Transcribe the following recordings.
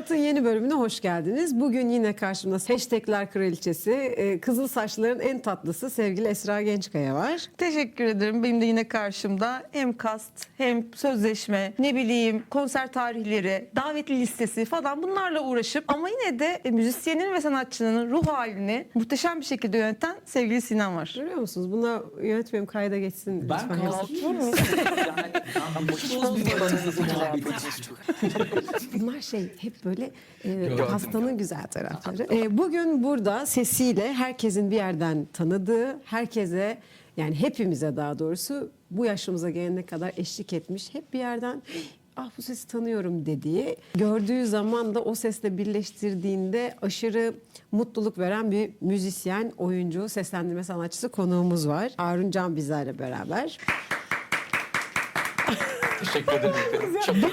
Hayatın yeni bölümüne hoş geldiniz. Bugün yine karşımda hashtagler kraliçesi, kızıl saçların en tatlısı sevgili Esra Gençkaya var. Teşekkür ederim. Benim de yine karşımda hem kast hem sözleşme, ne bileyim konser tarihleri, davetli listesi falan bunlarla uğraşıp ama yine de müzisyenin ve sanatçının ruh halini muhteşem bir şekilde yöneten sevgili Sinan var. Görüyor musunuz? Buna yönetmenim kayda geçsin. Ben lütfen. kalkayım mı? Yani Bunlar hep böyle hastanın güzel tarafları. Bugün burada sesiyle herkesin bir yerden tanıdığı, herkese yani hepimize daha doğrusu bu yaşımıza gelene kadar eşlik etmiş, hep bir yerden ah bu sesi tanıyorum dediği, gördüğü zaman da o sesle birleştirdiğinde aşırı mutluluk veren bir müzisyen, oyuncu, seslendirme sanatçısı konuğumuz var. Harun Can bizlerle beraber. teşekkür ederim.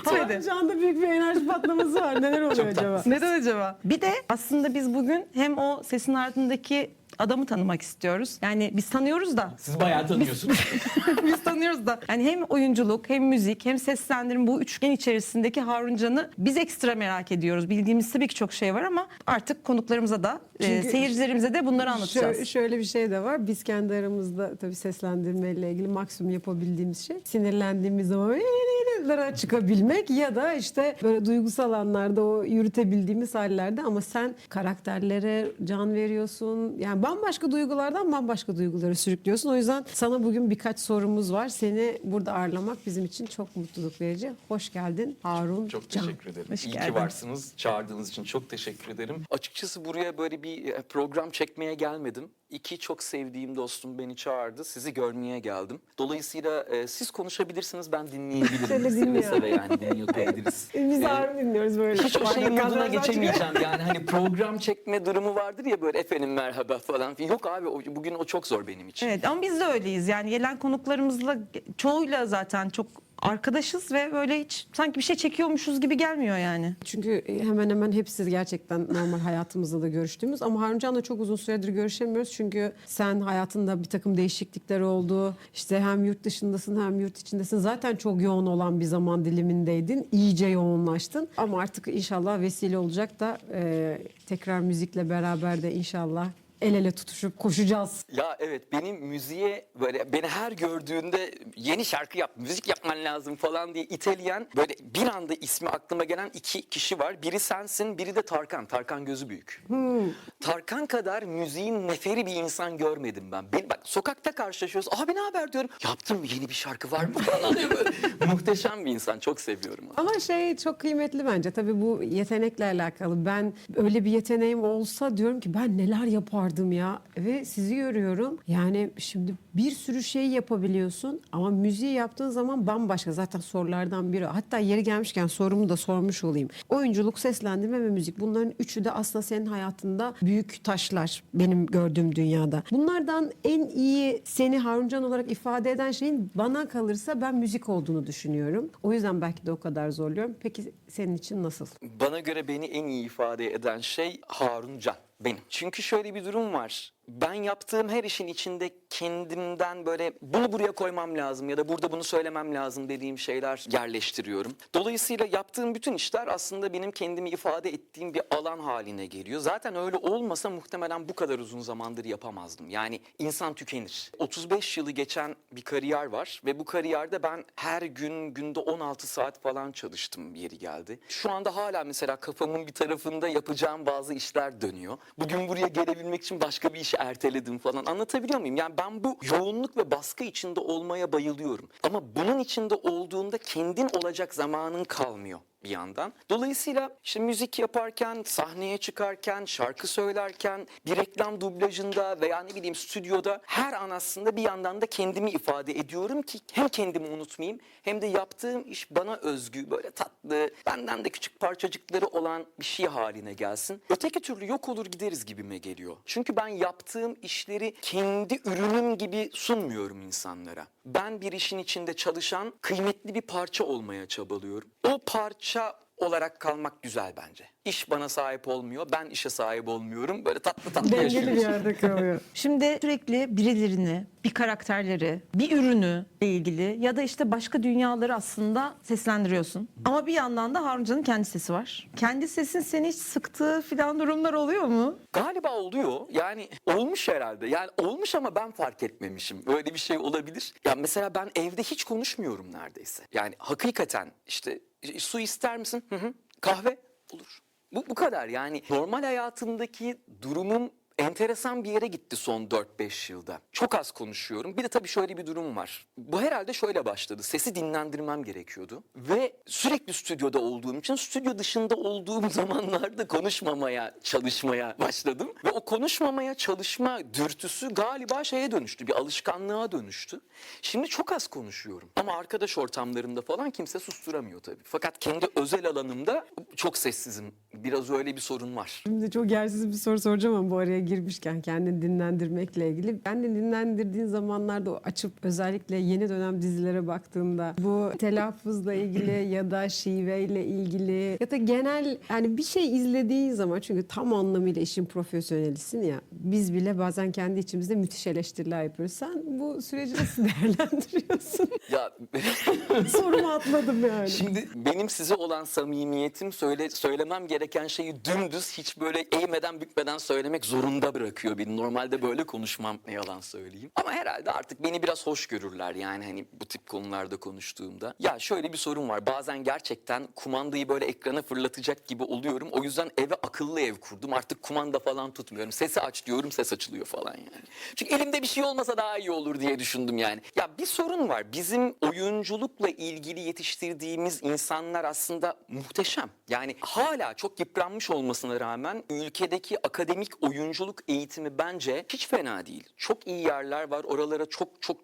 Harun Can'da büyük bir enerji patlaması var. Neler oluyor acaba? Neden acaba? Bir de aslında biz bugün hem o sesin ardındaki adamı tanımak istiyoruz. Yani biz tanıyoruz da. Siz bayağı tanıyorsunuz. Biz tanıyoruz da. Yani hem oyunculuk, hem müzik, hem seslendirme bu üçgen içerisindeki Harun Can'ı biz ekstra merak ediyoruz. Bildiğimiz tabii ki çok şey var ama artık konuklarımıza da, Çünkü seyircilerimize de bunları anlatacağız. Şöyle bir şey de var. Biz kendi aramızda tabii seslendirmeyle ilgili maksimum yapabildiğimiz şey sinirlendiğimiz zaman çıkabilmek ya da işte böyle duygusal anlarda o yürütebildiğimiz hallerde, ama sen karakterlere can veriyorsun. Yani bambaşka duygulardan bambaşka duyguları sürüklüyorsun. O yüzden sana bugün birkaç sorumuz var. Seni burada ağırlamak bizim için çok mutluluk verici. Hoş geldin Harun Çok Can. teşekkür ederim. Hoş İyi geldin. ki varsınız. Çağırdığınız için çok teşekkür ederim. Açıkçası buraya böyle bir program çekmeye gelmedim. İki çok sevdiğim dostum beni çağırdı. Sizi görmeye geldim. Dolayısıyla siz konuşabilirsiniz, ben dinleyebilirim. Şöyle Seve dinle seve yani dinleyebiliriz. Biz Harun dinliyoruz böyle. Hiç o şeyin moduna Kadrajdan geçemeyeceğim. Yani hani program çekme durumu vardır ya, böyle efendim merhaba falan. Yok abi, bugün o çok zor benim için. Evet ama biz de öyleyiz. Yani gelen konuklarımızla çoğuyla zaten çok arkadaşız ve böyle hiç sanki bir şey çekiyormuşuz gibi gelmiyor yani. Çünkü hemen hemen hepsi gerçekten normal hayatımızda da görüştüğümüz, ama Harun Can'la çok uzun süredir görüşemiyoruz. Çünkü sen hayatında bir takım değişiklikler oldu. İşte hem yurt dışındasın hem yurt içindesin. Zaten çok yoğun olan bir zaman dilimindeydin. İyice yoğunlaştın. Ama artık inşallah vesile olacak da tekrar müzikle beraber de inşallah el ele tutuşup koşacağız. Ya evet, benim müziğe böyle beni her gördüğünde yeni şarkı yap, müzik yapman lazım falan diye iteleyen, böyle bir anda ismi aklıma gelen iki kişi var. Biri sensin, biri de Tarkan. Tarkan Gözübüyük. Tarkan kadar müziğin neferi bir insan görmedim ben. Bak sokakta karşılaşıyoruz. Abi ne haber diyorum. Yaptım mı, yeni bir şarkı var mı falan diyor böyle. Muhteşem bir insan. Çok seviyorum onu. Ama çok kıymetli bence. Tabii bu yetenekle alakalı. Ben öyle bir yeteneğim olsa diyorum ki ben neler yapardım ya. Ve sizi görüyorum. Yani şimdi bir sürü şey yapabiliyorsun ama müziği yaptığın zaman bambaşka. Zaten sorulardan biri. Hatta yeri gelmişken sorumu da sormuş olayım. Oyunculuk, seslendirme ve müzik. Bunların üçü de aslında senin hayatında büyük taşlar benim gördüğüm dünyada. Bunlardan en iyi seni Harun Can olarak ifade eden şeyin bana kalırsa ben müzik olduğunu düşünüyorum. O yüzden belki de o kadar zorluyorum. Peki senin için nasıl? Bana göre beni en iyi ifade eden şey Harun Can. Benim. Çünkü şöyle bir durum var. Ben yaptığım her işin içinde kendimden böyle bunu buraya koymam lazım ya da burada bunu söylemem lazım dediğim şeyler yerleştiriyorum. Dolayısıyla yaptığım bütün işler aslında benim kendimi ifade ettiğim bir alan haline geliyor. Zaten öyle olmasa muhtemelen bu kadar uzun zamandır yapamazdım. Yani insan tükenir. 35 yılı geçen bir kariyer var ve bu kariyerde ben her gün günde 16 saat falan çalıştım, yeri geldi. Şu anda hala mesela kafamın bir tarafında yapacağım bazı işler dönüyor. Bugün buraya gelebilmek için başka bir işi erteledim falan. Anlatabiliyor muyum? Yani ben bu yoğunluk ve baskı içinde olmaya bayılıyorum. Ama bunun içinde olduğunda kendin olacak zamanın kalmıyor bir yandan. Dolayısıyla işte müzik yaparken, sahneye çıkarken, şarkı söylerken, bir reklam dublajında veya ne bileyim stüdyoda her an aslında bir yandan da kendimi ifade ediyorum ki hem kendimi unutmayayım hem de yaptığım iş bana özgü, böyle tatlı, benden de küçük parçacıkları olan bir şey haline gelsin. Öteki türlü yok olur gideriz gibime geliyor. Çünkü ben yaptığım işleri kendi ürünüm gibi sunmuyorum insanlara. Ben bir işin içinde çalışan kıymetli bir parça olmaya çabalıyorum. O parça olarak kalmak güzel bence. İş bana sahip olmuyor, ben işe sahip olmuyorum. Böyle tatlı tatlı Dengeli bir yaşıyoruz. yerde kalıyor. Şimdi sürekli birilerini, bir karakterleri, bir ürünü ile ilgili ya da işte başka dünyaları aslında seslendiriyorsun. Ama bir yandan da Harun Can'ın kendi sesi var. Kendi sesin seni hiç sıktığı filan durumlar oluyor mu? Galiba oluyor. Yani olmuş herhalde. Yani olmuş ama ben fark etmemişim. Öyle bir şey olabilir. Ya mesela ben evde hiç konuşmuyorum neredeyse. Yani hakikaten işte su ister misin? Hı hı. Kahve olur. Bu kadar yani. Normal hayatımdaki durumum enteresan bir yere gitti son 4-5 yılda. Çok az konuşuyorum. Bir de tabii şöyle bir durum var. Bu herhalde şöyle başladı. Sesi dinlendirmem gerekiyordu. Ve sürekli stüdyoda olduğum için stüdyo dışında olduğum zamanlarda konuşmamaya, çalışmaya başladım. Ve o konuşmamaya çalışma dürtüsü galiba şeye dönüştü. Bir alışkanlığa dönüştü. Şimdi çok az konuşuyorum. Ama arkadaş ortamlarında falan kimse susturamıyor tabii. Fakat kendi özel alanımda çok sessizim. Biraz öyle bir sorun var. Şimdi çok yersiz bir soru soracağım ama bu araya girmişken kendini dinlendirmekle ilgili. Ben de dinlendirdiğin zamanlarda o açıp özellikle yeni dönem dizilere baktığımda bu telaffuzla ilgili ya da şiveyle ilgili ya da genel yani bir şey izlediğin zaman çünkü tam anlamıyla işin profesyonelisin ya biz bile bazen kendi içimizde müthiş eleştiriler yapıyoruz. Sen bu süreci nasıl değerlendiriyorsun? Ya Sorumu atladım yani. şimdi benim size olan samimiyetim söylemem gereken şeyi dümdüz hiç böyle eğmeden bükmeden söylemek zorunda bırakıyor beni. Normalde böyle konuşmam, ne yalan söyleyeyim. Ama herhalde artık beni biraz hoş görürler yani hani bu tip konularda konuştuğumda. Ya şöyle bir sorun var. Bazen gerçekten kumandayı böyle ekrana fırlatacak gibi oluyorum. O yüzden eve akıllı ev kurdum. Artık kumanda falan tutmuyorum. Sesi aç diyorum, ses açılıyor falan yani. Çünkü elimde bir şey olmasa daha iyi olur diye düşündüm yani. Ya bir sorun var. Bizim oyunculukla ilgili yetiştirdiğimiz insanlar aslında muhteşem. Yani hala çok yıpranmış olmasına rağmen ülkedeki akademik oyunculuk eğitimi bence hiç fena değil. Çok iyi yerler var. Oralara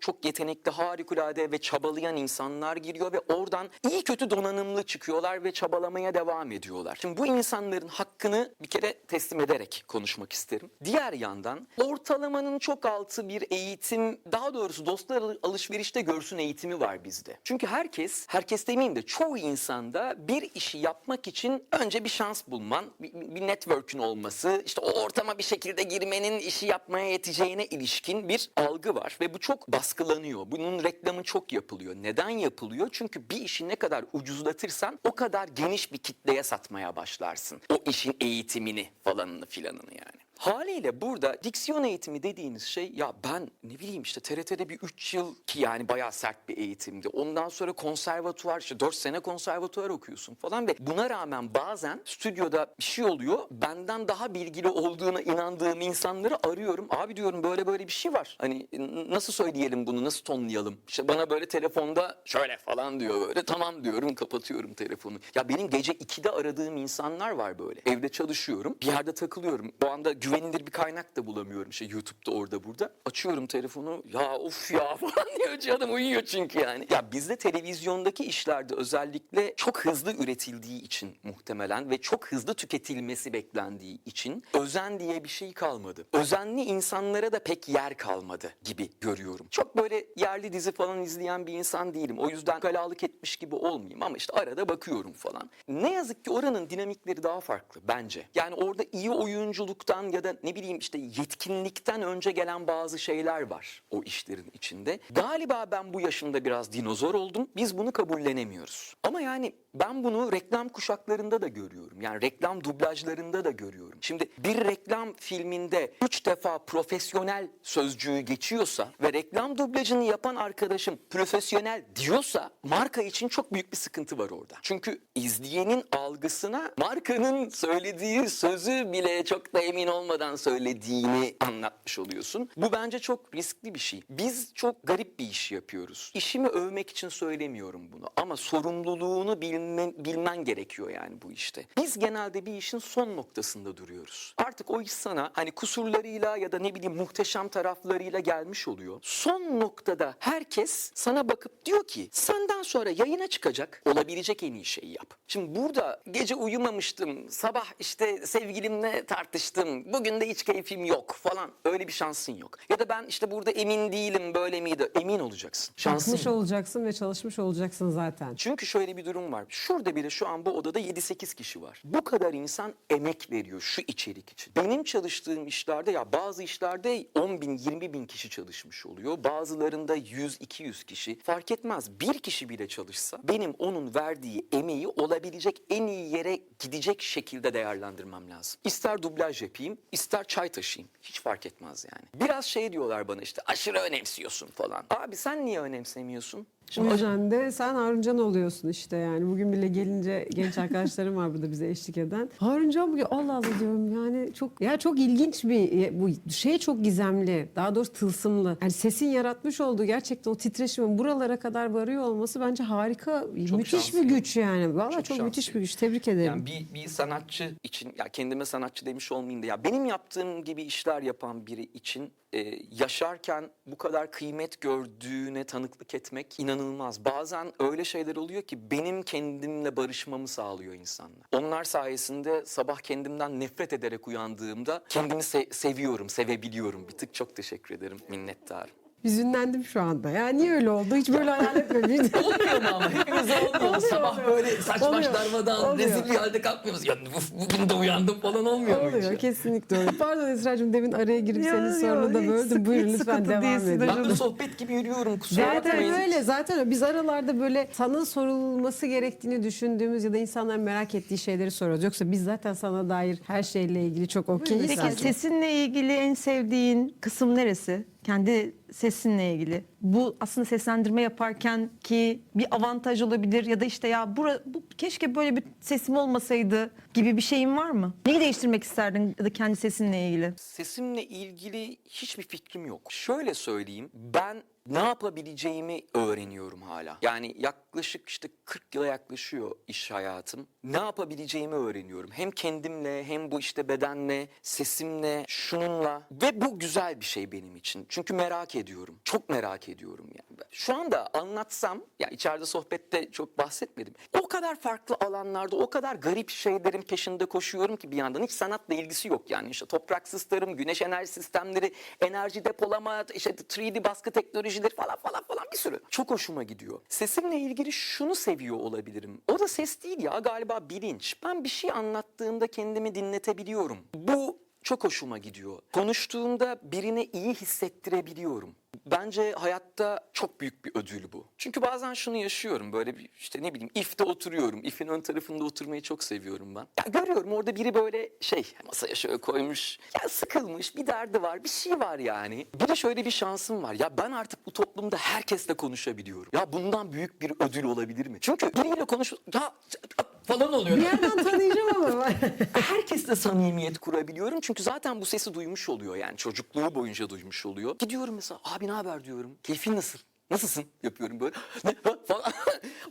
çok yetenekli, harikulade ve çabalayan insanlar giriyor ve oradan iyi kötü donanımlı çıkıyorlar ve çabalamaya devam ediyorlar. Şimdi bu insanların hakkını bir kere teslim ederek konuşmak isterim. Diğer yandan ortalamanın çok altı bir eğitim, daha doğrusu dostlar alışverişte görsün eğitimi var bizde. Çünkü herkes demeyeyim de çoğu insanda bir işi yapmak için önce bir şans bulman, bir network'ün olması, işte o ortama bir şekilde girmenin işi yapmaya yeteceğine ilişkin bir algı var ve bu çok baskılanıyor. Bunun reklamı çok yapılıyor. Neden yapılıyor? Çünkü bir işi ne kadar ucuzlatırsan o kadar geniş bir kitleye satmaya başlarsın. O işin eğitimini falanını filanını yani. Haliyle burada diksiyon eğitimi dediğiniz şey ya ben ne bileyim işte TRT'de bir 3 yıl ki yani bayağı sert bir eğitimdi. Ondan sonra konservatuvar işte 4 sene konservatuvar okuyorsun falan ve buna rağmen bazen stüdyoda bir şey oluyor. Benden daha bilgili olduğuna inandığım insanları arıyorum. Abi diyorum böyle bir şey var. Hani nasıl söyleyelim bunu, nasıl tonlayalım? İşte bana böyle telefonda şöyle falan diyor böyle. Tamam diyorum, kapatıyorum telefonu. Ya benim gece 2'de aradığım insanlar var böyle. Evde çalışıyorum. Bir yerde takılıyorum. O anda güvenilir bir kaynak da bulamıyorum. İşte YouTube'da orada burada. Açıyorum telefonu. Ya of ya falan diyor. Canım uyuyor çünkü yani. Ya bizde televizyondaki işlerde özellikle çok hızlı üretildiği için muhtemelen ve çok hızlı tüketilmesi beklendiği için özen diye bir şey kalmadı. Özenli insanlara da pek yer kalmadı gibi görüyorum. Çok böyle yerli dizi falan izleyen bir insan değilim. O yüzden kalalık etmiş gibi olmayayım ama işte arada bakıyorum falan. Ne yazık ki oranın dinamikleri daha farklı bence. Yani orada iyi oyunculuktan ya da ne bileyim işte yetkinlikten önce gelen bazı şeyler var o işlerin içinde. Galiba ben bu yaşımda biraz dinozor oldum. Biz bunu kabullenemiyoruz. Ama yani ben bunu reklam kuşaklarında da görüyorum. Yani reklam dublajlarında da görüyorum. Şimdi bir reklam filminde 3 defa profesyonel sözcüğü geçiyorsa ve reklam dublajını yapan arkadaşım profesyonel diyorsa marka için çok büyük bir sıkıntı var orada. Çünkü izleyenin algısına markanın söylediği sözü bile çok da emin olmadan söylediğini anlatmış oluyorsun. Bu bence çok riskli bir şey. Biz çok garip bir iş yapıyoruz. İşimi övmek için söylemiyorum bunu ama sorumluluğunu bilmen gerekiyor yani bu işte. Biz genelde bir işin son noktasında duruyoruz. Artık o iş sana hani kusurlarıyla ya da ne bileyim muhteşem taraflarıyla gelmiş oluyor. Son noktada herkes sana bakıp diyor ki senden sonra yayına çıkacak olabilecek en iyi şeyi yap. Şimdi burada gece uyumamıştım, sabah işte sevgilimle tartıştım, bugün de hiç keyfim yok falan. Öyle bir şansın yok. Ya da ben işte burada emin değilim, böyle miydi? Emin olacaksın. Şansın Çalışmış yok. olacaksın ve çalışmış olacaksın zaten. Çünkü şöyle bir durum var. Şurada bile şu an bu odada 7-8 kişi var. Bu kadar insan emek veriyor şu içerik için. Benim çalıştığım işlerde ya bazı işlerde 10 bin, 20 bin kişi çalışmış oluyor. Bazılarında 100-200 kişi. Fark etmez. Bir kişi bile çalışsa benim onun verdiği emeği olabilecek en iyi yere gidecek şekilde değerlendirmem lazım. İster dublaj yapayım, ister çay taşıyayım. Hiç fark etmez yani. Biraz şey diyorlar bana işte aşırı önemsiyorsun falan. Abi sen niye önemsemiyorsun? O yüzden de sen Haruncan oluyorsun işte yani. Bugün bile gelince genç arkadaşlarım var burada bize eşlik eden. Haruncan bugün Allah Allah diyorum yani çok ilginç bir bu şey, çok gizemli. Daha doğrusu tılsımlı. Yani sesin yaratmış olduğu gerçekten o titreşimin buralara kadar varıyor olması bence harika. Müthiş bir şanslıyım. güç yani. Vallahi çok şanslıyım. müthiş bir güç. Tebrik ederim. Yani bir sanatçı için, ya kendime sanatçı demiş olmayayım da ya benim yaptığım gibi işler yapan biri için yaşarken bu kadar kıymet gördüğüne tanıklık etmek inanılmaz. Bazen öyle şeyler oluyor ki benim kendimle barışmamı sağlıyor insanlar. Onlar sayesinde sabah kendimden nefret ederek uyandığımda kendimi seviyorum, sevebiliyorum. Bir tık çok teşekkür ederim, minnettarım. Hüzünlendim şu anda. Ya niye öyle oldu? Hiç böyle hayal etmemiştim. Olmuyor mu ama? Hepimiz olmuyor. Oluyor, Sabah oluyor. böyle saç baş Oluyor, darmadan oluyor. rezil bir halde kalkmıyoruz. Ya bugün de uyandım falan olmuyor mu hiç? Oluyor, kesinlikle öyle. Pardon Esra'cığım, demin araya girip Yo, senin yo, sorunu da hiç böldüm. Buyurun hiç lütfen sıkıntı devam değilsin edin. de. Ben de sohbet gibi yürüyorum, kusura Zaten bakmayın. öyle, zaten öyle. Biz aralarda böyle sana sorulması gerektiğini düşündüğümüz ya da insanların merak ettiği şeyleri soruyoruz. Yoksa biz zaten sana dair her şeyle ilgili çok okeyiz. Peki zaten. sesinle ilgili en sevdiğin kısım neresi? Kendi sesinle ilgili. Bu aslında seslendirme yaparken ki bir avantaj olabilir ya da işte ya bu keşke böyle bir sesim olmasaydı gibi bir şeyin var mı? Neyi değiştirmek isterdin ya da kendi sesinle ilgili? Sesimle ilgili hiçbir fikrim yok. Şöyle söyleyeyim, ben ne yapabileceğimi öğreniyorum hala. Yani yaklaşık işte 40 yıla yaklaşıyor iş hayatım. Ne yapabileceğimi öğreniyorum. Hem kendimle hem bu işte bedenle, sesimle, şununla. Ve bu güzel bir şey benim için. Çünkü merak ediyorum. Çok merak ediyorum yani. Şu anda anlatsam, ya içeride sohbette çok bahsetmedim. O kadar farklı alanlarda, o kadar garip şeylerin peşinde koşuyorum ki bir yandan. Hiç sanatla ilgisi yok yani. İşte toprak tasarım, güneş enerji sistemleri, enerji depolama, işte 3D baskı teknolojileri falan bir sürü. Çok hoşuma gidiyor. Sesimle ilgili şunu seviyor olabilirim. O da ses değil ya, galiba bilinç. Ben bir şey anlattığımda kendimi dinletebiliyorum. Bu çok hoşuma gidiyor. Konuştuğumda birine iyi hissettirebiliyorum. Bence hayatta çok büyük bir ödül bu. Çünkü bazen şunu yaşıyorum, böyle bir işte ne bileyim ifte oturuyorum. İfin ön tarafında oturmayı çok seviyorum ben. Ya görüyorum orada biri böyle masaya şöyle koymuş. Ya sıkılmış, bir derdi var, bir şey var yani. Bir de şöyle bir şansım var. Ya ben artık bu toplumda herkesle konuşabiliyorum. Ya bundan büyük bir ödül olabilir mi? Çünkü biriyle ya falan oluyor. Bir yerden tanıyacağım ama. Herkesle samimiyet kurabiliyorum çünkü zaten bu sesi duymuş oluyor, yani çocukluğu boyunca duymuş oluyor. Gidiyorum mesela, abi ne haber diyorum, keyfin nasıl? Nasılsın yapıyorum böyle falan.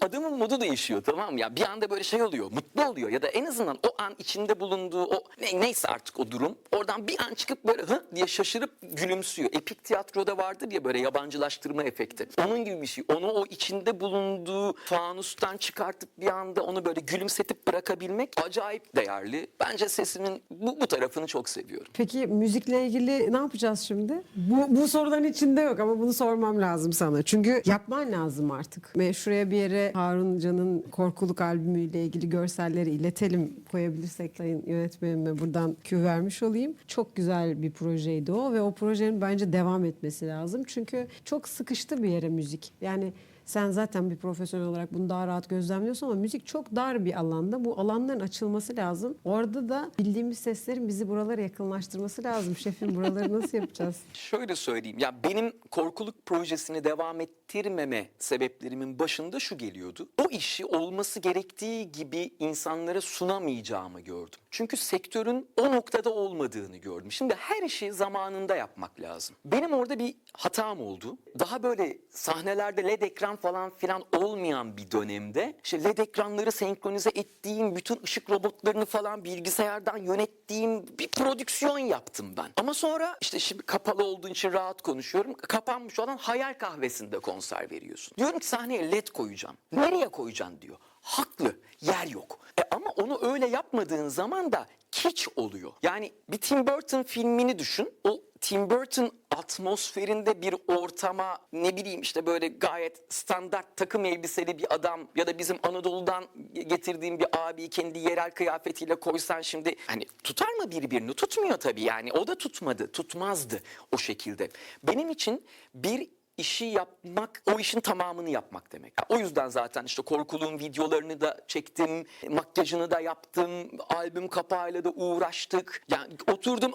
Adamın modu değişiyor, tamam mı? Ya bir anda böyle şey oluyor, mutlu oluyor ya da en azından o an içinde bulunduğu o neyse artık o durum, oradan bir an çıkıp böyle diye şaşırıp gülümsüyor. Epik tiyatroda vardır ya böyle yabancılaştırma efekti. Onun gibi bir şey. Onu o içinde bulunduğu fanustan çıkartıp bir anda onu böyle gülümsetip bırakabilmek acayip değerli. Bence sesimin bu tarafını çok seviyorum. Peki müzikle ilgili ne yapacağız şimdi? Bu soruların içinde yok ama bunu sormam lazım sana. Çünkü yapman lazım artık. Ve şuraya bir yere Haruncan'ın Korkuluk albümüyle ilgili görselleri iletelim, koyabilirsek sayın yönetmenime buradan Q vermiş olayım. Çok güzel bir projeydi o ve o projenin bence devam etmesi lazım. Çünkü çok sıkıştı bir yere müzik. Yani sen zaten bir profesyonel olarak bunu daha rahat gözlemliyorsun ama müzik çok dar bir alanda. Bu alanların açılması lazım. Orada da bildiğimiz seslerin bizi buralara yakınlaştırması lazım. Şefim, buraları nasıl yapacağız? Şöyle söyleyeyim, ya benim Korkuluk projesini devam ettirmeme sebeplerimin başında şu geliyordu. O işi olması gerektiği gibi insanlara sunamayacağımı gördüm. Çünkü sektörün o noktada olmadığını gördüm. Şimdi her işi zamanında yapmak lazım. Benim orada bir hatam oldu. Daha böyle sahnelerde LED ekran falan filan olmayan bir dönemde işte LED ekranları senkronize ettiğim, bütün ışık robotlarını falan bilgisayardan yönettiğim bir prodüksiyon yaptım ben. Ama sonra işte şimdi kapalı olduğu için rahat konuşuyorum. Kapanmış olan Hayal Kahvesi'nde konser veriyorsun. Diyorum ki sahneye LED koyacağım. Nereye koyacaksın diyor. Haklı, yer yok. Ama onu öyle yapmadığın zaman da hiç oluyor. Yani bir Tim Burton filmini düşün. O Tim Burton atmosferinde bir ortama, ne bileyim işte böyle gayet standart takım elbiseli bir adam ya da bizim Anadolu'dan getirdiğim bir abi kendi yerel kıyafetiyle koysan şimdi hani tutar mı birbirini? Tutmuyor tabii yani. O da tutmadı, tutmazdı o şekilde. Benim için bir işi yapmak, o işin tamamını yapmak demek. O yüzden zaten işte Korkuluk'un videolarını da çektim, makyajını da yaptım, albüm kapağıyla da uğraştık. Yani oturdum,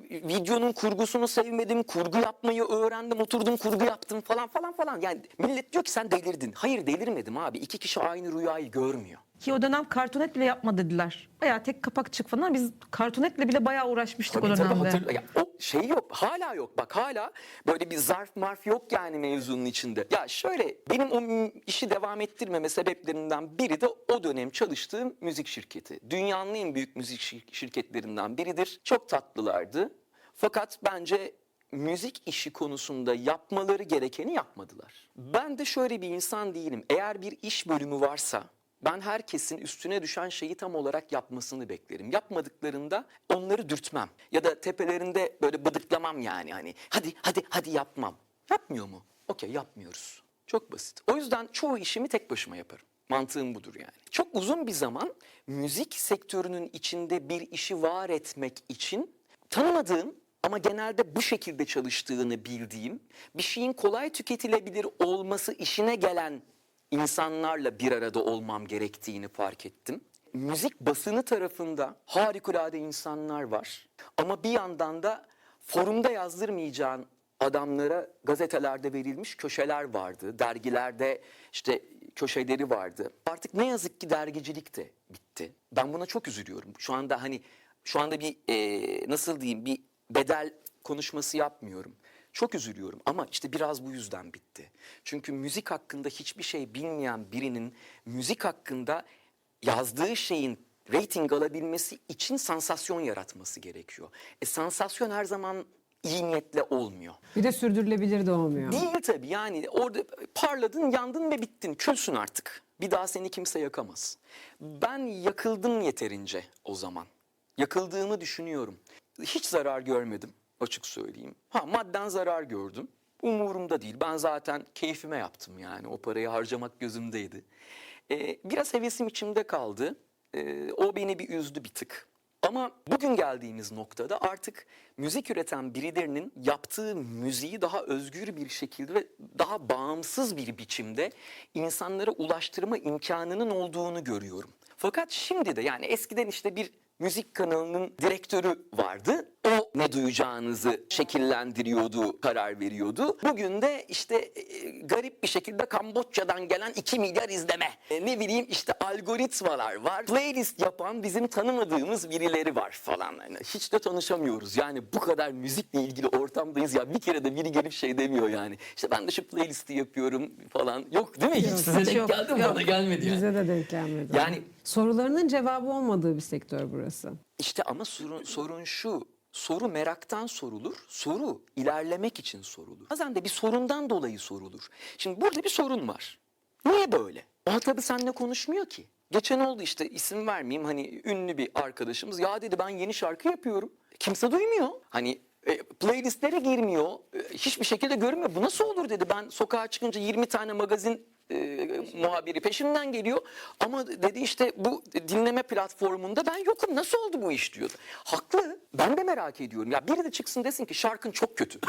videonun kurgusunu sevmedim, kurgu yapmayı öğrendim, oturdum kurgu yaptım falan falan falan. Yani millet diyor ki sen delirdin. Hayır, delirmedim abi. İki kişi aynı rüyayı görmüyor. Ki o dönem Cartoon bile yapma dediler. Bayağı tek kapak çık falan. Biz Cartoon bile bayağı uğraşmıştık o dönemde. Ya, o şey yok, hala yok. Bak hala böyle bir zarf marf yok yani mevzunun içinde. Ya şöyle, benim o işi devam ettirmeme sebeplerinden biri de o dönem çalıştığım müzik şirketi. Dünyanın en büyük müzik şirketlerinden biridir. Çok tatlılardı. Fakat bence müzik işi konusunda yapmaları gerekeni yapmadılar. Ben de şöyle bir insan değilim. Eğer bir iş bölümü varsa ben herkesin üstüne düşen şeyi tam olarak yapmasını beklerim. Yapmadıklarında onları dürtmem. Ya da tepelerinde böyle bıdıklamam yani. Hani hadi yapmam. Yapmıyor mu? Okey, yapmıyoruz. Çok basit. O yüzden çoğu işimi tek başıma yaparım. Mantığım budur yani. Çok uzun bir zaman müzik sektörünün içinde bir işi var etmek için tanımadığım ama genelde bu şekilde çalıştığını bildiğim, bir şeyin kolay tüketilebilir olması işine gelen insanlarla bir arada olmam gerektiğini fark ettim. Müzik basını tarafında harikulade insanlar var. Ama bir yandan da forumda yazdırmayacağın adamlara gazetelerde verilmiş köşeler vardı. Dergilerde işte köşeleri vardı. Artık ne yazık ki dergicilik de bitti. Ben buna çok üzülüyorum. Şu anda bir nasıl diyeyim, bir bedel konuşması yapmıyorum. Çok üzülüyorum ama işte biraz bu yüzden bitti. Çünkü müzik hakkında hiçbir şey bilmeyen birinin müzik hakkında yazdığı şeyin reyting alabilmesi için sansasyon yaratması gerekiyor. Sansasyon her zaman iyi niyetle olmuyor. Bir de sürdürülebilir de olmuyor. Değil tabii, yani orada parladın, yandın ve bittin. Külsün artık. Bir daha seni kimse yakamaz. Ben yakıldım yeterince o zaman. Yakıldığımı düşünüyorum. Hiç zarar görmedim, açık söyleyeyim. Madden zarar gördüm. Umurumda değil. Ben zaten keyfime yaptım yani. O parayı harcamak gözümdeydi. Biraz hevesim içimde kaldı. O beni bir üzdü bir tık. Ama bugün geldiğimiz noktada artık müzik üreten birilerinin yaptığı müziği daha özgür bir şekilde ve daha bağımsız bir biçimde insanlara ulaştırma imkanının olduğunu görüyorum. Fakat şimdi de, yani eskiden işte bir müzik kanalının direktörü vardı. O ne duyacağınızı şekillendiriyordu, karar veriyordu. Bugün de işte garip bir şekilde Kamboçya'dan gelen 2 milyar izleme. Ne bileyim işte algoritmalar var. Playlist yapan bizim tanımadığımız birileri var falan. Yani hiç de tanışamıyoruz. Yani bu kadar müzikle ilgili ortamdayız ya, bir kere de biri gelip şey demiyor yani. İşte ben de şu playlisti yapıyorum falan. Yok değil mi? Hiç size hiç denk yok. geldi mi? Yok. Bana gelmedi yani. Bize de denk gelmedi. Yani Sorularının cevabı olmadığı bir sektör burası. İşte ama sorun şu. Soru meraktan sorulur. Soru ilerlemek için sorulur. Bazen de bir sorundan dolayı sorulur. Şimdi burada bir sorun var. Niye böyle? O tabii seninle konuşmuyor ki. Geçen oldu işte, isim vermeyeyim, hani ünlü bir arkadaşımız. Ya dedi, ben yeni şarkı yapıyorum. Kimse duymuyor. Hani playlistlere girmiyor. Hiçbir şekilde görünmüyor. Bu nasıl olur dedi. Ben sokağa çıkınca 20 tane magazin muhabiri peşimden geliyor. Ama dedi işte bu dinleme platformunda ben yokum. Nasıl oldu bu iş diyordu. Haklı. Ben de merak ediyorum. Ya biri de çıksın desin ki şarkın çok kötü.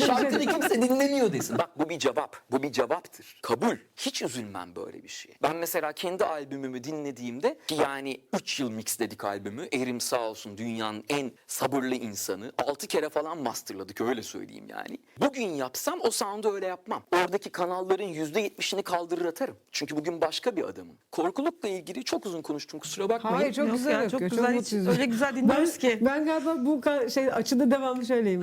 Şarkını kimse dinlemiyor desin. Bak, bu bir cevap. Bu bir cevaptır. Kabul. Hiç üzülmem böyle bir şeye. Ben mesela kendi albümümü dinlediğimde, ki yani 3 yıl mixledik albümü. Erim sağ olsun, dünyanın en sabırlı insanı. 6 kere falan masterladık, öyle söyleyeyim yani. Bugün yapsam o sound'u öyle yapmam. Oradaki kanalların %70'ini kaldırır atarım. Çünkü bugün başka bir adamım. Korkulukla ilgili çok uzun konuştum, kusura bakmayın. Hayır, çok Yok güzel ya, yapıyor. çok güzel. Hiç mutluyuz. öyle güzel dinliyoruz ki. Ben galiba bu açıda devamlı şöyleyim.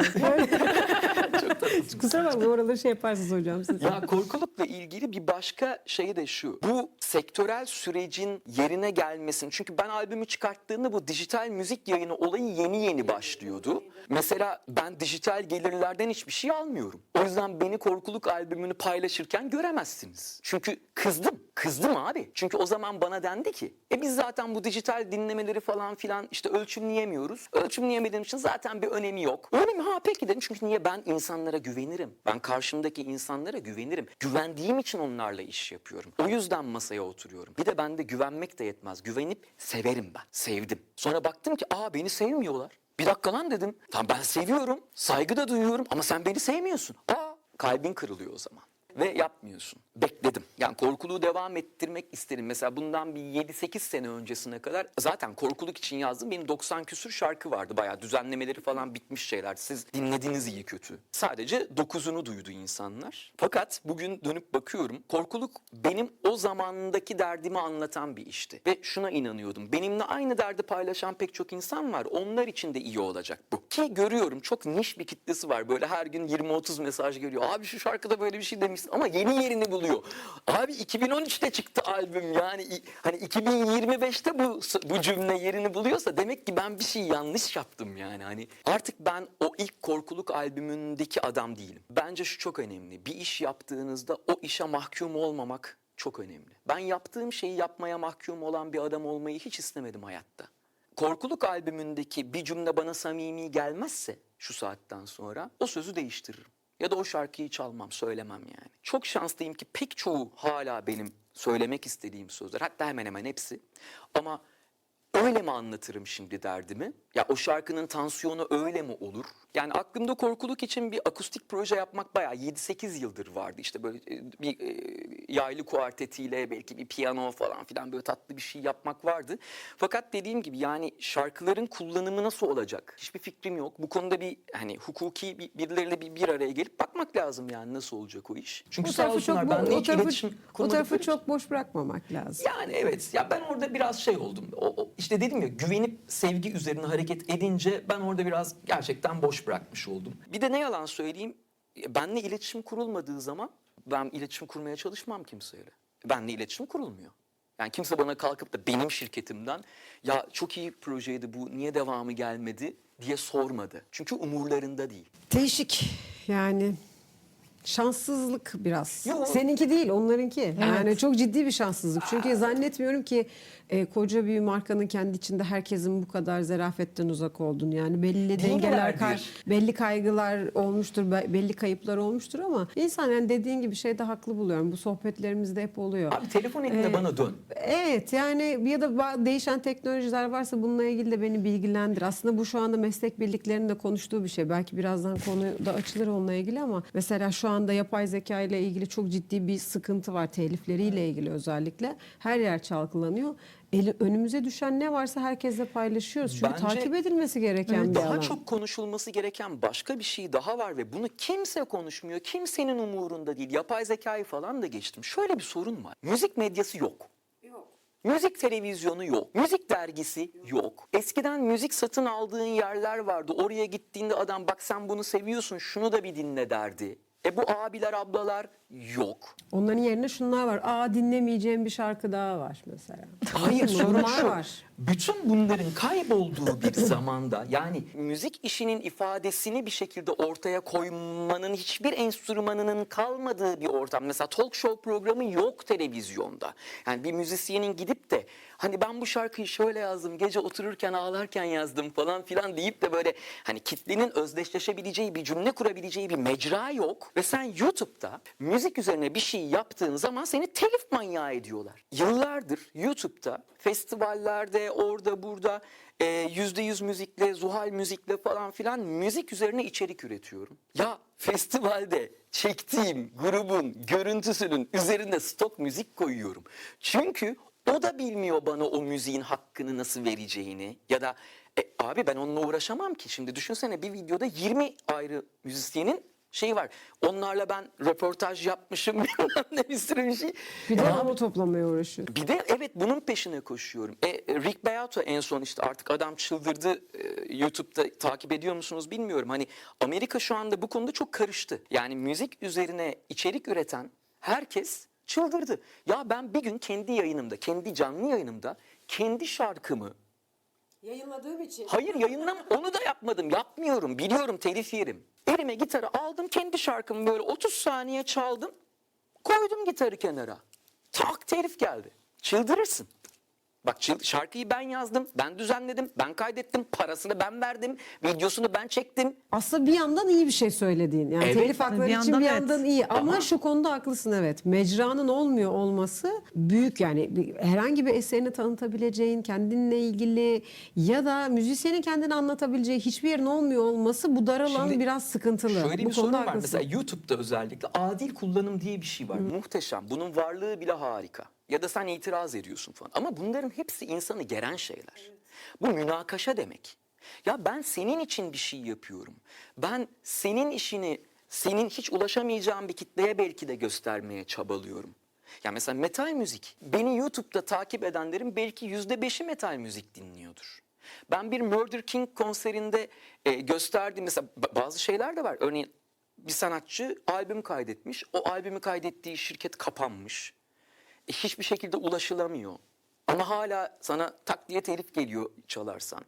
Kusura bakma, oraları şey yaparsınız hocam siz. Ya korkulukla ilgili bir başka şey de şu. Bu sektörel sürecin yerine gelmesin. Çünkü ben albümü çıkarttığımda bu dijital müzik yayını olayı yeni başlıyordu. Mesela ben dijital gelirlerden hiçbir şey almıyorum. O yüzden beni Korkuluk albümünü paylaşırken göremezsiniz. Çünkü kızdım. Kızdım abi. Çünkü o zaman bana dendi ki biz zaten bu dijital dinlemeleri falan filan işte ölçümleyemiyoruz. Ölçümleyemediğim için zaten bir önemi yok. Öyle mi? Ha peki dedim. Çünkü niye? Ben insanlara güvenirim. Ben karşımdaki insanlara güvenirim. Güvendiğim için onlarla iş yapıyorum. O yüzden masaya oturuyorum. Bir de bende güvenmek de yetmez. Güvenip severim ben. Sevdim. Sonra baktım ki beni sevmiyorlar. Bir dakika lan dedim. Tamam ben seviyorum. Saygı da duyuyorum ama sen beni sevmiyorsun. Kalbin kırılıyor o zaman. Ve yapmıyorsun. Bekledim. Yani korkuluğu devam ettirmek isterim. Mesela bundan bir 7-8 sene öncesine kadar zaten korkuluk için yazdım. Benim 90 küsür şarkı vardı. Bayağı düzenlemeleri falan bitmiş şeyler. Siz dinlediniz iyi kötü. Sadece 9'unu duydu insanlar. Fakat bugün dönüp bakıyorum. Korkuluk benim o zamandaki derdimi anlatan bir işti. Ve şuna inanıyordum. Benimle aynı derdi paylaşan pek çok insan var. Onlar için de iyi olacak bu. Ki görüyorum çok niş bir kitlesi var. Böyle her gün 20-30 mesaj geliyor. Abi şu şarkıda böyle bir şey demişsin ama yeni yerini buluyor. Abi 2013'te çıktı albüm. Yani hani 2025'te bu cümle yerini buluyorsa demek ki ben bir şey yanlış yaptım yani. Hani artık ben o ilk korkuluk albümündeki adam değilim. Bence şu çok önemli. Bir iş yaptığınızda o işe mahkum olmamak çok önemli. Ben yaptığım şeyi yapmaya mahkum olan bir adam olmayı hiç istemedim hayatta. Korkuluk albümündeki bir cümle bana samimi gelmezse şu saatten sonra o sözü değiştiririm. Ya da o şarkıyı çalmam, söylemem yani. Çok şanslıyım ki pek çoğu hala benim söylemek istediğim sözler. Hatta hemen hemen hepsi. Ama öyle mi anlatırım şimdi derdimi? Ya o şarkının tansiyonu öyle mi olur? Yani aklımda korkuluk için bir akustik proje yapmak bayağı 7-8 yıldır vardı. İşte böyle bir yaylı kuartetiyle belki bir piyano falan filan böyle tatlı bir şey yapmak vardı. Fakat dediğim gibi yani şarkıların kullanımı nasıl olacak? Hiçbir fikrim yok. Bu konuda bir hani hukuki birileriyle bir araya gelip bakmak lazım yani nasıl olacak o iş. Çünkü O sağ tarafı olsunlar çok benimle hiç iletişim o tarafı kurmadıkları için. çok boş bırakmamak lazım. Yani evet ya ben orada biraz şey oldum. İşte dedim ya güvenip sevgi üzerine hareket edince ben orada biraz gerçekten boş bırakmış oldum. Bir de ne yalan söyleyeyim benle iletişim kurulmadığı zaman ben iletişim kurmaya çalışmam kimseyle. Benle iletişim kurulmuyor. Yani kimse bana kalkıp da benim şirketimden ya çok iyi projeydi bu niye devamı gelmedi diye sormadı. Çünkü umurlarında değil. Değişik yani. Şanssızlık biraz. Yo. Seninki değil, onlarınki. Yani çok ciddi bir şanssızlık. Çünkü zannetmiyorum ki koca bir markanın kendi içinde herkesin bu kadar zarafetten uzak olduğunu. Yani belli dengeler, belli kaygılar olmuştur, belli kayıplar olmuştur ama insan yani dediğin gibi şeyde haklı buluyorum. Bu sohbetlerimizde hep oluyor. Abi telefon etme bana dön. Evet yani ya da değişen teknolojiler varsa bununla ilgili de beni bilgilendir. Aslında bu şu anda meslek birliklerinin de konuştuğu bir şey. Belki birazdan konu da açılır onunla ilgili ama mesela şu anda yapay zeka ile ilgili çok ciddi bir sıkıntı var. Telifleriyle ilgili özellikle. Her yer çalkalanıyor. Önümüze düşen ne varsa herkesle paylaşıyoruz. Çünkü Bence takip edilmesi gereken bir daha alan. çok konuşulması gereken başka bir şey daha var ve bunu kimse konuşmuyor. Kimsenin umurunda değil. Yapay zekayı falan da geçtim. Şöyle bir sorun var. Müzik medyası yok. Müzik televizyonu yok. Müzik dergisi yok. Eskiden müzik satın aldığın yerler vardı. Oraya gittiğinde adam bak sen bunu seviyorsun şunu da bir dinle derdi. Bu abiler ablalar yok. Onların yerine şunlar var. Dinlemeyeceğim bir şarkı daha var mesela. Hayır sorun Bunlar şu. var. Bütün bunların kaybolduğu bir zamanda yani müzik işinin ifadesini bir şekilde ortaya koymanın hiçbir enstrümanının kalmadığı bir ortam. Mesela talk show programı yok televizyonda. Yani bir müzisyenin gidip de hani ben bu şarkıyı şöyle yazdım gece otururken ağlarken yazdım falan filan deyip de böyle hani kitlenin özdeşleşebileceği bir cümle kurabileceği bir mecra yok. Ve sen YouTube'da müzik üzerine bir şey yaptığın zaman seni telif manyağı ediyorlar. Yıllardır YouTube'da festivallerde orada burada %100 müzikle, Zuhal müzikle falan filan müzik üzerine içerik üretiyorum. Ya festivalde çektiğim grubun görüntüsünün üzerine stok müzik koyuyorum. Çünkü o da bilmiyor bana o müziğin hakkını nasıl vereceğini ya da abi ben onunla uğraşamam ki. Şimdi düşünsene bir videoda 20 ayrı müzisyenin şeyi var. Onlarla ben röportaj yapmışım bilmem ne bir sürü bir şey. Bir de onu toplamaya uğraşıyor. Bir de evet bunun peşine koşuyorum. Rick Beato en son işte artık adam çıldırdı. YouTube'da takip ediyor musunuz bilmiyorum. Hani Amerika şu anda bu konuda çok karıştı. Yani müzik üzerine içerik üreten herkes çıldırdı. Ya ben bir gün kendi yayınımda, kendi canlı yayınımda kendi şarkımı Yayınladığım için. hayır onu da yapmadım. Yapmıyorum. Biliyorum telif yerim. Elime gitarı aldım. Kendi şarkımı böyle 30 saniye çaldım. Koydum gitarı kenara. Tak telif geldi. Çıldırırsın. Bak şarkıyı ben yazdım, ben düzenledim, ben kaydettim, parasını ben verdim, videosunu ben çektim. Aslında bir yandan iyi bir şey söylediğin. Yani Evet, telif hakları bir için yandan bir evet. yandan iyi. Ama Ama- şu konuda haklısın, evet. Mecranın olmuyor olması büyük, yani herhangi bir eserini tanıtabileceğin, kendinle ilgili ya da müzisyenin kendini anlatabileceği hiçbir yerin olmuyor olması, bu dar alan Şimdi biraz sıkıntılı. Şöyle Bu bir sorun konuda var. haklısın. Mesela YouTube'da özellikle adil kullanım diye bir şey var. Muhteşem. Bunun varlığı bile harika. Ya da sen itiraz ediyorsun falan. Ama bunların hepsi insanı geren şeyler. Bu münakaşa demek. Ya ben senin için bir şey yapıyorum. Ben senin işini senin hiç ulaşamayacağın bir kitleye belki de göstermeye çabalıyorum. Ya mesela metal müzik. Beni YouTube'da takip edenlerin belki %5'i metal müzik dinliyordur. Ben bir Murder King konserinde gösterdiğim mesela bazı şeyler de var. Örneğin bir sanatçı albüm kaydetmiş. O albümü kaydettiği şirket kapanmış. Hiçbir şekilde ulaşılamıyor. Ama hala sana tak diye telif geliyor çalarsan.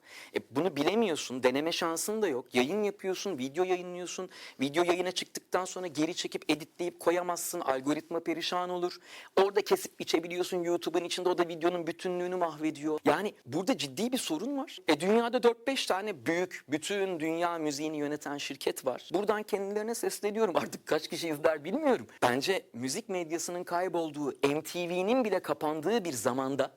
Bunu bilemiyorsun, deneme şansın da yok. Yayın yapıyorsun, video yayınlıyorsun. Video yayına çıktıktan sonra geri çekip editleyip koyamazsın. Algoritma perişan olur. Orada kesip biçebiliyorsun YouTube'un içinde. O da videonun bütünlüğünü mahvediyor. Yani burada ciddi bir sorun var. Dünyada 4-5 tane büyük, bütün dünya müziğini yöneten şirket var. Buradan kendilerine sesleniyorum. Artık kaç kişi izler bilmiyorum. Bence müzik medyasının kaybolduğu, MTV'nin bile kapandığı bir zamanda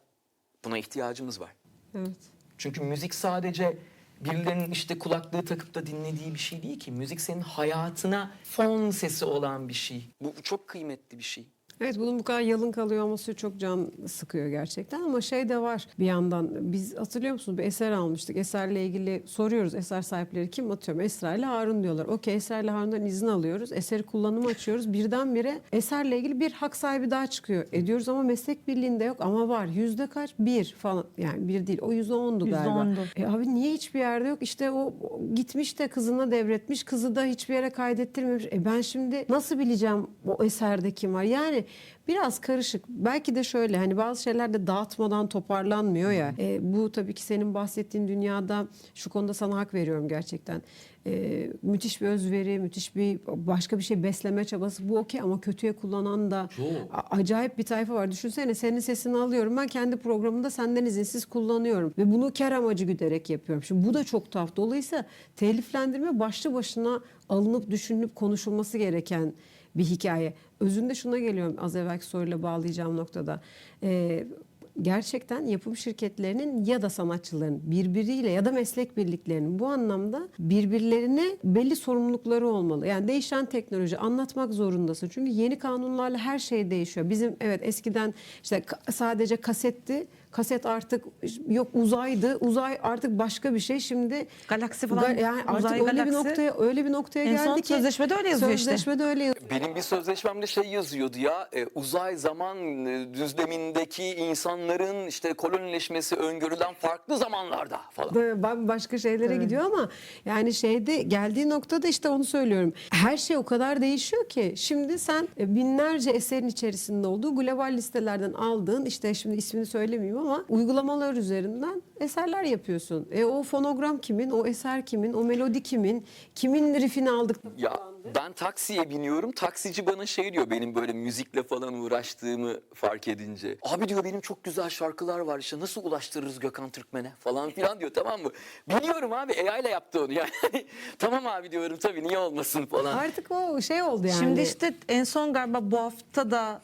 buna ihtiyacımız var. Evet. Çünkü müzik sadece birilerinin işte kulaklığı takıp da dinlediği bir şey değil ki. Müzik senin hayatına fon sesi olan bir şey. Bu çok kıymetli bir şey. Evet, bunun bu kadar yalın kalıyor olması çok can sıkıyor gerçekten, ama şey de var bir yandan. Biz hatırlıyor musunuz, bir eser almıştık. Eserle ilgili soruyoruz, eser sahipleri kim, atıyorum Esra ile Harun diyorlar. Okey, Esra ile Harun'dan izin alıyoruz. Eseri kullanıma açıyoruz. Birdenbire eserle ilgili bir hak sahibi daha çıkıyor. Ediyoruz ama meslek birliğinde yok, ama var. Yüzde kaç? 1 falan. Yani 1 değil. O %10'du galiba. %10'du. Abi niye hiçbir yerde yok? İşte o gitmiş de kızına devretmiş. Kızı da hiçbir yere kaydettirmemiş. Ben şimdi nasıl bileceğim o eserde kim var? Yani biraz karışık. Belki de şöyle, hani bazı şeyler de dağıtmadan toparlanmıyor ya. Bu tabii ki senin bahsettiğin dünyada şu konuda sana hak veriyorum gerçekten. Müthiş bir özveri, müthiş bir başka bir şey besleme çabası, bu okey, ama kötüye kullanan da acayip bir tayfa var. Düşünsene, senin sesini alıyorum ben kendi programımda, senden izinsiz kullanıyorum ve bunu kar amacı güderek yapıyorum. Şimdi bu da çok tuhaf. Dolayısıyla teliflendirme başlı başına alınıp düşünülüp konuşulması gereken bir hikaye. Özünde şuna geliyorum, az evvelki soruyla bağlayacağım noktada. Gerçekten yapım şirketlerinin ya da sanatçıların birbiriyle ya da meslek birliklerinin bu anlamda birbirlerine belli sorumlulukları olmalı. Yani değişen teknoloji, anlatmak zorundasın. Çünkü yeni kanunlarla her şey değişiyor. Bizim evet eskiden işte sadece kasetti. Kaset artık yok, uzaydı. Uzay artık başka bir şey. Şimdi Galaksi falan. yani artık uzay öyle bir noktaya En son geldi ki sözleşmede öyle yazıyor işte. Sözleşmede öyle yazıyor. Benim bir sözleşmemde şey yazıyordu ya, uzay zaman düzlemindeki insanların işte kolonileşmesi öngörülen farklı zamanlarda falan. Başka şeylere gidiyor, ama yani şeyde geldiği noktada işte onu söylüyorum. Her şey o kadar değişiyor ki şimdi sen binlerce eserin içerisinde olduğu global listelerden aldığın, işte şimdi ismini söylemeyeyim ama uygulamalar üzerinden eserler yapıyorsun. O fonogram kimin, o eser kimin, o melodi kimin riffini aldık. Ya ben taksiye biniyorum. Taksici bana şey diyor, benim böyle müzikle falan uğraştığımı fark edince. Abi diyor, benim çok güzel şarkılar var, işte nasıl ulaştırırız Gökhan Türkmen'e falan filan diyor, tamam mı? Biliyorum abi, AI ile yaptı onu yani. Tamam abi diyorum, tabii niye olmasın falan. Artık o şey oldu yani. Şimdi işte en son galiba bu hafta da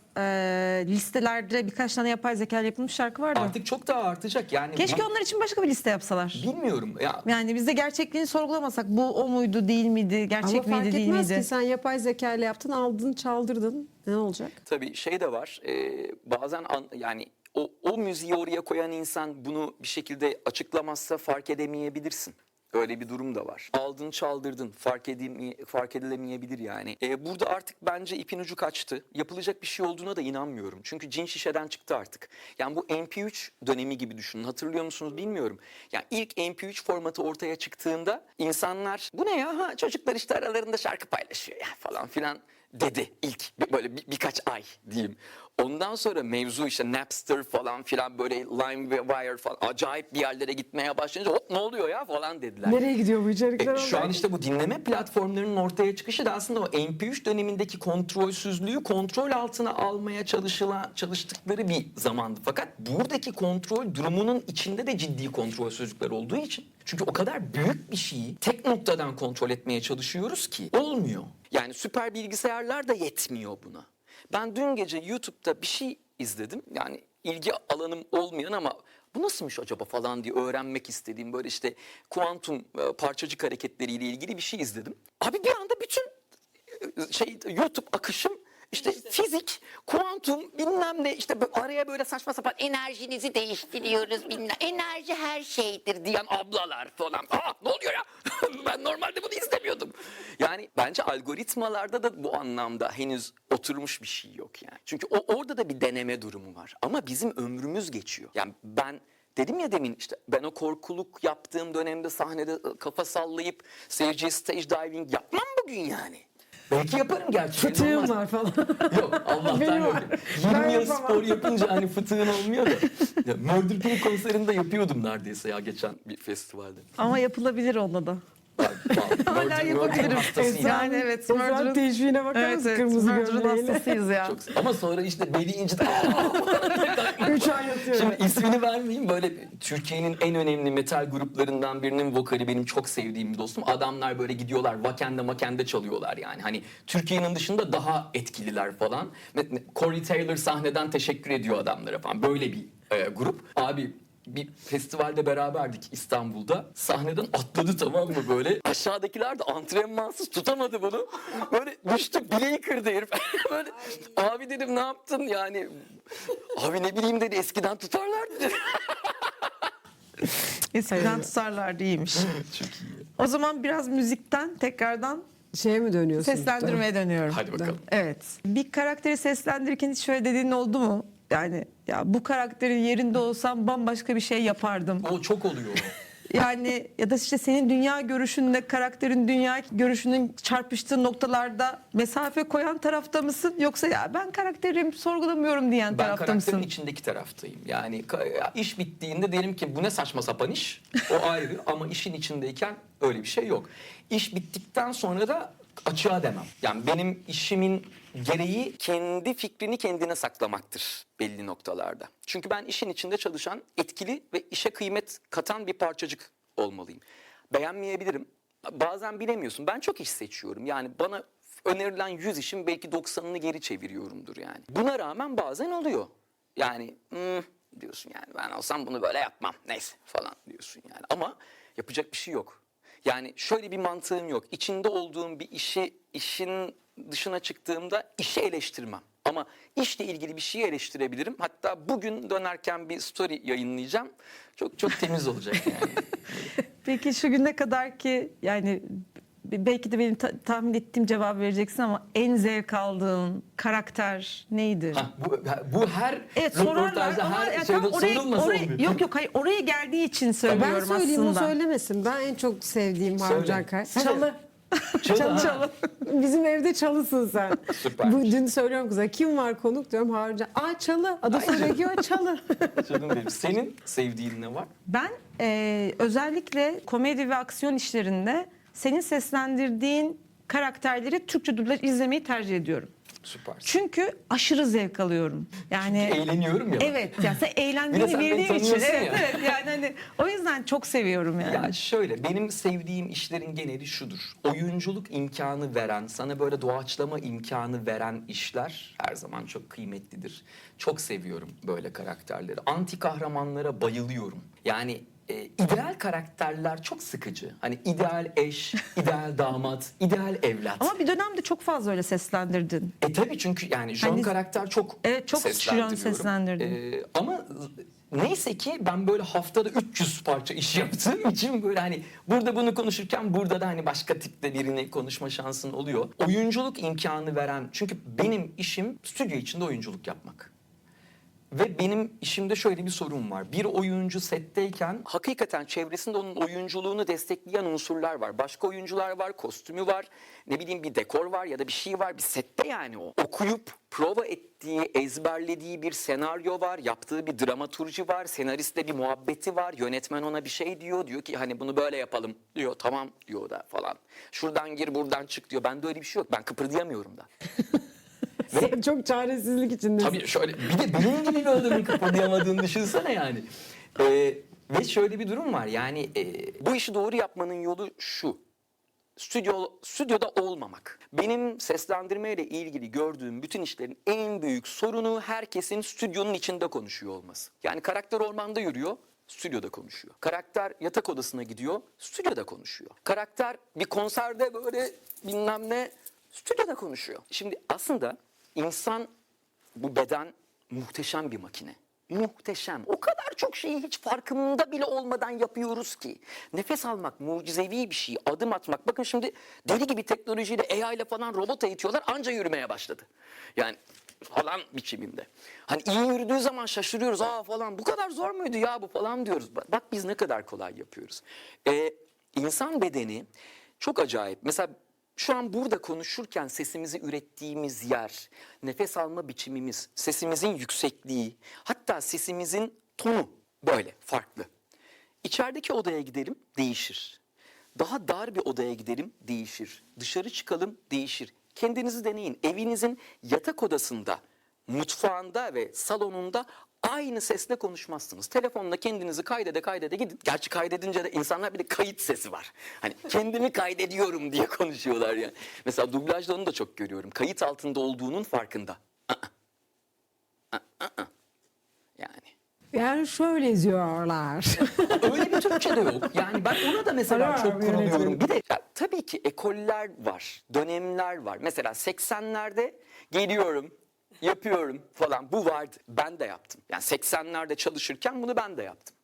listelerde birkaç tane yapay zeka ile yapılmış şarkı vardı. Artık çok daha artacak yani. Keşke onlar için başka bir liste yapsalar. Bilmiyorum ya. Yani biz de gerçekliğini sorgulamasak, bu o muydu değil miydi, gerçek ama fark miydi değil etmez miydi? ki, sen yapay zeka ile yaptın, aldın, çaldırdın. Ne olacak? Tabii şey de var. Bazen yani o müziği oraya koyan insan bunu bir şekilde açıklamazsa fark edemeyebilirsin. Öyle bir durum da var. Aldın, çaldırdın, fark edilemeyebilir yani. Burada artık bence ipin ucu kaçtı. Yapılacak bir şey olduğuna da inanmıyorum. Çünkü cin şişeden çıktı artık. Yani bu MP3 dönemi gibi düşünün. Hatırlıyor musunuz bilmiyorum. Yani ilk MP3 formatı ortaya çıktığında insanlar bu ne ya, çocuklar işte aralarında şarkı paylaşıyor ya falan filan dedi ilk böyle birkaç ay diyeyim. Ondan sonra mevzu işte Napster falan filan böyle LimeWire falan acayip bir yerlere gitmeye başlayınca hop ne oluyor ya falan dediler. Nereye gidiyor bu içerikler? Şu an işte bu dinleme platformlarının ortaya çıkışı da aslında o MP3 dönemindeki kontrolsüzlüğü kontrol altına almaya çalıştıkları bir zamandı. Fakat buradaki kontrol durumunun içinde de ciddi kontrolsüzlükler olduğu için. Çünkü o kadar büyük bir şeyi tek noktadan kontrol etmeye çalışıyoruz ki olmuyor. Yani süper bilgisayarlar da yetmiyor buna. Ben dün gece YouTube'da bir şey izledim. Yani ilgi alanım olmayan ama bu nasılmış acaba falan diye öğrenmek istediğim böyle işte kuantum parçacık hareketleriyle ilgili bir şey izledim. Abi bir anda bütün YouTube akışım işte fizik, kuantum bilmem ne işte araya böyle saçma sapan Enerjinizi değiştiriyoruz bilmem. Enerji her şeydir diyen ablalar falan. Aa ne oluyor ya? Ben normalde bunu istemiyordum. Yani bence algoritmalarda da bu anlamda henüz oturmuş bir şey yok yani. Çünkü orada da bir deneme durumu var. Ama bizim ömrümüz geçiyor. Yani ben dedim ya demin işte ben o korkuluk yaptığım dönemde sahnede kafa sallayıp seyirciye stage diving yapmam bugün yani. Belki yaparım gerçi. Fıtığım var falan. Yok Allah'tan Benim yok. var. 20 yıl yapamam. spor yapınca hani fıtığın olmuyor da. Ya, Murder Pink konserinde yapıyordum neredeyse ya geçen bir festivalde. Ama yapılabilir onda da. Hala yapabilirim. Yani evet. Esra'nın teşviğine bakar Evet, mısın evet. kırmızı Murder'ın gömleğiyle? hastasıyız ya. Ama sonra işte beli incit. 3 ay yatıyor. Şimdi ismini vermeyeyim böyle Türkiye'nin en önemli metal gruplarından birinin vokali benim çok sevdiğim bir dostum. Adamlar böyle gidiyorlar Wakanda çalıyorlar yani. Hani Türkiye'nin dışında daha etkililer falan. Corey Taylor sahneden teşekkür ediyor adamlara falan. Böyle bir grup. Abi bir festivalde beraberdik İstanbul'da. Sahneden atladı tamam mı böyle. Aşağıdakiler de antrenmansız tutamadı bunu. Böyle düştü bileği kırdı herif. Böyle abi dedim ne yaptın yani. Abi ne bileyim dedi eskiden tutarlardı dedi. Eskiden tutarlardı iyiymiş. Çok iyi. O zaman biraz müzikten tekrardan Şeye mi dönüyorsun? seslendirmeye dönüyorum. Hadi bakalım. Evet. Bir karakteri seslendirirken hiç şöyle dediğin oldu mu? Yani ya bu karakterin yerinde olsam bambaşka bir şey yapardım. O çok oluyor. Yani ya da işte senin dünya görüşünle karakterin dünya görüşünün çarpıştığı noktalarda mesafe koyan tarafta mısın? Yoksa ya ben karakterimi sorgulamıyorum diyen Ben tarafta karakterin mısın? içindeki taraftayım. Yani iş bittiğinde derim ki bu ne saçma sapan iş. O ayrı ama işin içindeyken öyle bir şey yok. İş bittikten sonra da açığa demem. Yani benim işimin gereği kendi fikrini kendine saklamaktır belli noktalarda. Çünkü ben işin içinde çalışan, etkili ve işe kıymet katan bir parçacık olmalıyım. Beğenmeyebilirim. Bazen bilemiyorsun. Ben çok iş seçiyorum. Yani bana önerilen 100 işin belki 90'ını geri çeviriyorumdur yani. Buna rağmen bazen oluyor. Yani diyorsun yani ben olsam bunu böyle yapmam. Neyse falan diyorsun yani. Ama yapacak bir şey yok. Yani şöyle bir mantığım yok. İçinde olduğum bir işin dışına çıktığımda işi eleştirmem. Ama işle ilgili bir şeyi eleştirebilirim. Hatta bugün dönerken bir story yayınlayacağım. Çok çok temiz olacak yani. Peki şu güne kadar ki yani belki de benim tahmin ettiğim cevabı vereceksin ama en zevk aldığın karakter neydi? Bu her Evet sorarlar röportajda ama her ya şeyde tam sorulmasa olmuyor. yok hayır oraya geldiği için Ben söylüyorum söyleyeyim aslında. o söylemesin. Ben en çok sevdiğim Söyle. Harun Cankay. Söyle. Çalı. Çalı. Bizim evde çalısın sen. Süpermiş. Bu dün söylüyorum kıza kim var konuk diyorum Harun Cankay. Aa Çalı. Adı soruyor Çalı. Canım benim. Senin sevdiğin ne var? Ben özellikle komedi ve aksiyon işlerinde senin seslendirdiğin karakterleri Türkçe dublaj izlemeyi tercih ediyorum. Süper. Çünkü aşırı zevk alıyorum. Yani Eğleniyorum ya. evet yani sen Bir de eğlendiğini sen beni bildiğin için tanıyorsun evet, ya. evet yani hani o yüzden çok seviyorum yani. Ya şöyle benim sevdiğim işlerin geneli şudur. Oyunculuk imkanı veren, sana böyle doğaçlama imkanı veren işler her zaman çok kıymetlidir. Çok seviyorum böyle karakterleri. Anti kahramanlara bayılıyorum. Yani ideal karakterler çok sıkıcı. Hani ideal eş, ideal damat, ideal evlat. Ama bir dönemde çok fazla öyle seslendirdin. Tabii çünkü yani Jön Hani- karakter çok Evet, çok seslendiriyorum. Jön seslendirdin. Ama neyse ki ben böyle haftada 300 parça iş yaptığım için böyle hani burada bunu konuşurken burada da hani başka tipte birini konuşma şansın oluyor. Oyunculuk imkanı veren çünkü benim işim stüdyo içinde oyunculuk yapmak. Ve benim işimde şöyle bir sorun var. Bir oyuncu setteyken hakikaten çevresinde onun oyunculuğunu destekleyen unsurlar var. Başka oyuncular var, kostümü var, ne bileyim bir dekor var ya da bir şey var. Bir sette yani o. Okuyup prova ettiği, ezberlediği bir senaryo var, yaptığı bir dramaturji var, senaristle bir muhabbeti var, yönetmen ona bir şey diyor. Diyor ki hani bunu böyle yapalım diyor, tamam diyor da falan. Şuradan gir buradan çık diyor. Bende öyle bir şey yok. Ben kıpırdayamıyorum da. Sen çok çaresizlik içindesin. Tabii şöyle bir de benim gibi bir adamın kıpırdayamadığını düşünsene yani. Ve şöyle bir durum var yani bu işi doğru yapmanın yolu şu. Stüdyoda olmamak. Benim seslendirmeyle ilgili gördüğüm bütün işlerin en büyük sorunu herkesin stüdyonun içinde konuşuyor olması. Yani karakter ormanda yürüyor, stüdyoda konuşuyor. Karakter yatak odasına gidiyor, stüdyoda konuşuyor. Karakter bir konserde böyle bilmem ne, stüdyoda konuşuyor. Şimdi aslında insan, bu beden muhteşem bir makine. Muhteşem. O kadar çok şeyi hiç farkında bile olmadan yapıyoruz ki. Nefes almak mucizevi bir şey. Adım atmak. Bakın şimdi deli gibi teknolojiyle, AI ile falan robot eğitiyorlar. Anca yürümeye başladı. Yani falan biçiminde. Hani iyi yürüdüğü zaman şaşırıyoruz. Aa falan bu kadar zor muydu ya bu falan diyoruz. Bak biz ne kadar kolay yapıyoruz. İnsan bedeni çok acayip. Mesela şu an burada konuşurken sesimizi ürettiğimiz yer, nefes alma biçimimiz, sesimizin yüksekliği, hatta sesimizin tonu böyle farklı. İçerideki odaya gidelim, değişir. Daha dar bir odaya gidelim, değişir. Dışarı çıkalım, değişir. Kendinizi deneyin. Evinizin yatak odasında, mutfağında ve salonunda aynı sesle konuşmazsınız. Telefonla kendinizi kaydede gidin. Gerçi kaydedince de insanlar bir de kayıt sesi var. Hani kendimi kaydediyorum diye konuşuyorlar yani. Mesela dublajda onu da çok görüyorum. Kayıt altında olduğunun farkında. Yani. Yani şöyle izliyorlar. Öyle bir Türkçe de yok. Yani ben ona da mesela Var, çok kuruluyorum. yönetmenim. Bir de ya, tabii ki ekoller var, dönemler var. Mesela 80'lerde geliyorum, yapıyorum falan. Bu vardı. Ben de yaptım. Yani 80'lerde çalışırken bunu ben de yaptım.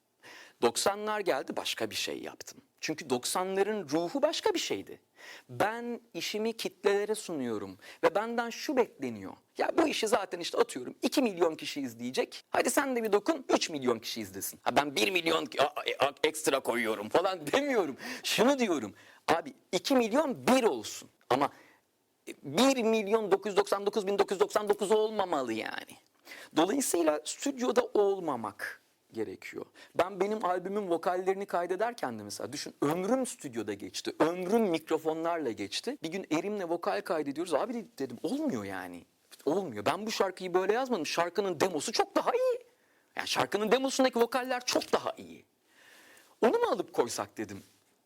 90'lar geldi, başka bir şey yaptım. Çünkü 90'ların ruhu başka bir şeydi. Ben işimi kitlelere sunuyorum ve benden şu bekleniyor. Ya bu işi zaten işte atıyorum 2 milyon kişi izleyecek. Hadi sen de bir dokun 3 milyon kişi izlesin. Ha ben 1 milyon ekstra koyuyorum falan demiyorum. Şunu diyorum. Abi 2 milyon 1 olsun ama 1 milyon 999 bin 999 olmamalı yani. Dolayısıyla stüdyoda olmamak gerekiyor. Benim albümün vokallerini kaydederken de mesela düşün, ömrüm stüdyoda geçti. Ömrüm mikrofonlarla geçti. Bir gün Erim'le vokal kaydediyoruz. Abi dedim olmuyor yani. Olmuyor. Ben bu şarkıyı böyle yazmadım. Şarkının demosu çok daha iyi. Yani şarkının demosundaki vokaller çok daha iyi. Onu mu alıp koysak dedim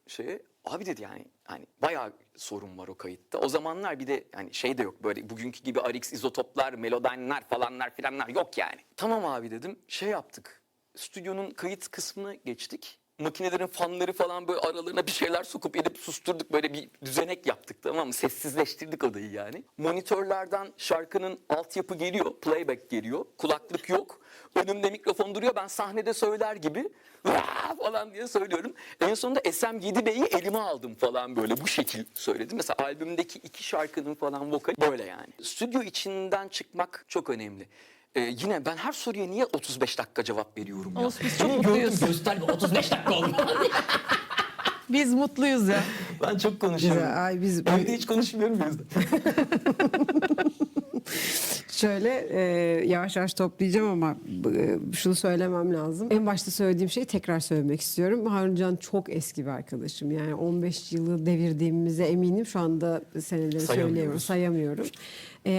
şeye. Abi dedi yani hani bayağı sorun var o kayıtta. O zamanlar bir de yani şey de yok böyle bugünkü gibi RX izotoplar, Melodyne'lar falanlar filanlar yok yani. Tamam abi dedim şey yaptık. Stüdyonun kayıt kısmına geçtik. Makinelerin fanları falan böyle aralarına bir şeyler sokup edip susturduk. Böyle bir düzenek yaptık, tamam mı? Sessizleştirdik odayı yani. Monitörlerden şarkının altyapı geliyor, playback geliyor. Kulaklık yok. Önümde mikrofon duruyor. Ben sahnede söyler gibi "Vaa!" falan diye söylüyorum. En sonunda SM7B'yi elime aldım falan böyle bu şekil söyledim. Mesela albümdeki 2 şarkının falan vokali böyle yani. Stüdyo içinden çıkmak çok önemli. Yine ben her soruya niye 35 dakika cevap veriyorum ya? Olsun, biz çok mutluyuz. Gösterge 35 dakika oldu. Biz mutluyuz ya. Ben çok konuşuyorum. Güzel, ay biz- Evde hiç konuşmuyorum o yüzden. Şöyle yavaş yavaş toplayacağım ama şunu söylemem lazım. En başta söylediğim şeyi tekrar söylemek istiyorum. Harun Can çok eski bir arkadaşım. Yani 15 yılı devirdiğimize eminim. Şu anda seneleri söyleyemiyorum, sayamıyorum.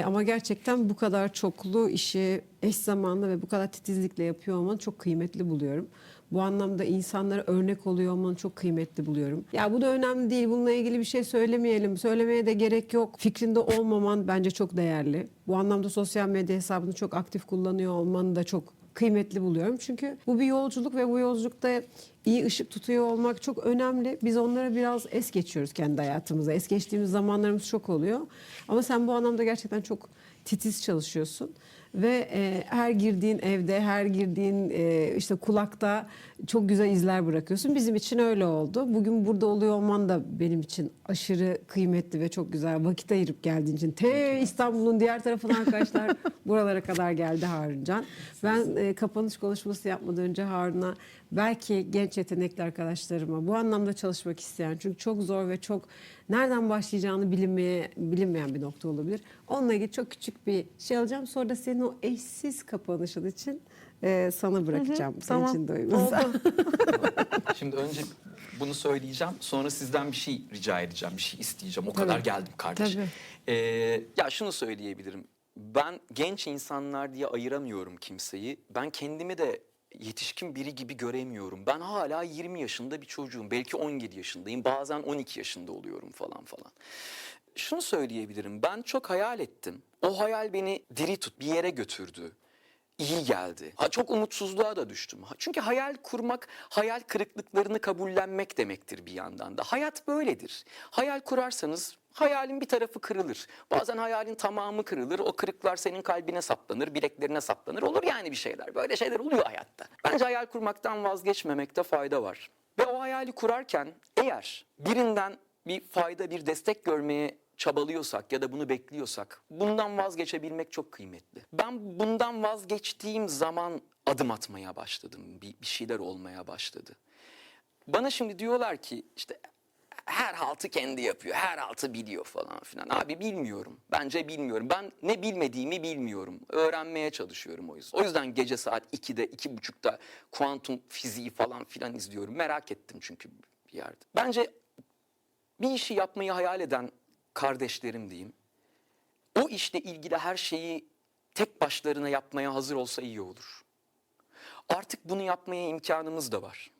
Ama gerçekten bu kadar çoklu işi eş zamanlı ve bu kadar titizlikle yapıyor olmanı çok kıymetli buluyorum. Bu anlamda insanlara örnek oluyor olmanı çok kıymetli buluyorum. Ya bu da önemli değil. Bununla ilgili bir şey söylemeyelim. Söylemeye de gerek yok. Fikrinde olmaman bence çok değerli. Bu anlamda sosyal medya hesabını çok aktif kullanıyor olmanı da çok kıymetli buluyorum. Çünkü bu bir yolculuk ve bu yolculukta iyi ışık tutuyor olmak çok önemli. Biz onlara biraz es geçiyoruz kendi hayatımıza. Es geçtiğimiz zamanlarımız çok oluyor. Ama sen bu anlamda gerçekten çok titiz çalışıyorsun. ve her girdiğin evde, her girdiğin işte kulakta çok güzel izler bırakıyorsun. Bizim için öyle oldu. Bugün burada oluyor olman da benim için aşırı kıymetli ve çok güzel. Vakit ayırıp geldiğin için. İstanbul'un diğer tarafından arkadaşlar buralara kadar geldi Haruncan. Ben kapanış konuşması yapmadan önce Harun'a, belki genç yetenekli arkadaşlarıma, bu anlamda çalışmak isteyen, çünkü çok zor ve çok nereden başlayacağını bilinmeyen bir nokta olabilir. Onunla ilgili çok küçük bir şey alacağım. Sonra da senin o eşsiz kapanışın için sana bırakacağım. Senin tamam. için de uygunsa. Şimdi önce bunu söyleyeceğim. Sonra sizden bir şey rica edeceğim. Bir şey isteyeceğim. O kadar geldim kardeş. Tabii. Ya şunu söyleyebilirim. Ben genç insanlar diye ayıramıyorum kimseyi. Ben kendimi de yetişkin biri gibi göremiyorum. Ben hala 20 yaşında bir çocuğum. Belki 17 yaşındayım. Bazen 12 yaşında oluyorum falan falan. Şunu söyleyebilirim. Ben çok hayal ettim. O hayal beni diri tut, bir yere götürdü. İyi geldi. Çok umutsuzluğa da düştüm. Çünkü hayal kurmak, hayal kırıklıklarını kabullenmek demektir bir yandan da. Hayat böyledir. Hayal kurarsanız hayalin bir tarafı kırılır. Bazen hayalin tamamı kırılır. O kırıklar senin kalbine saplanır, bileklerine saplanır. Olur yani bir şeyler. Böyle şeyler oluyor hayatta. Bence hayal kurmaktan vazgeçmemekte fayda var. Ve o hayali kurarken eğer birinden bir fayda, bir destek görmeye çabalıyorsak ya da bunu bekliyorsak bundan vazgeçebilmek çok kıymetli. Ben bundan vazgeçtiğim zaman adım atmaya başladım. Bir şeyler olmaya başladı. Bana şimdi diyorlar ki işte her haltı kendi yapıyor, her haltı biliyor falan filan. Abi bilmiyorum, bence bilmiyorum. Ben ne bilmediğimi bilmiyorum. Öğrenmeye çalışıyorum o yüzden. O yüzden gece saat 2'de, 2.30'da kuantum fiziği falan filan izliyorum. Merak ettim çünkü bir yerde. Bence bir işi yapmayı hayal eden kardeşlerim diyeyim, o işle ilgili her şeyi tek başlarına yapmaya hazır olsa iyi olur. Artık bunu yapmaya imkanımız da var.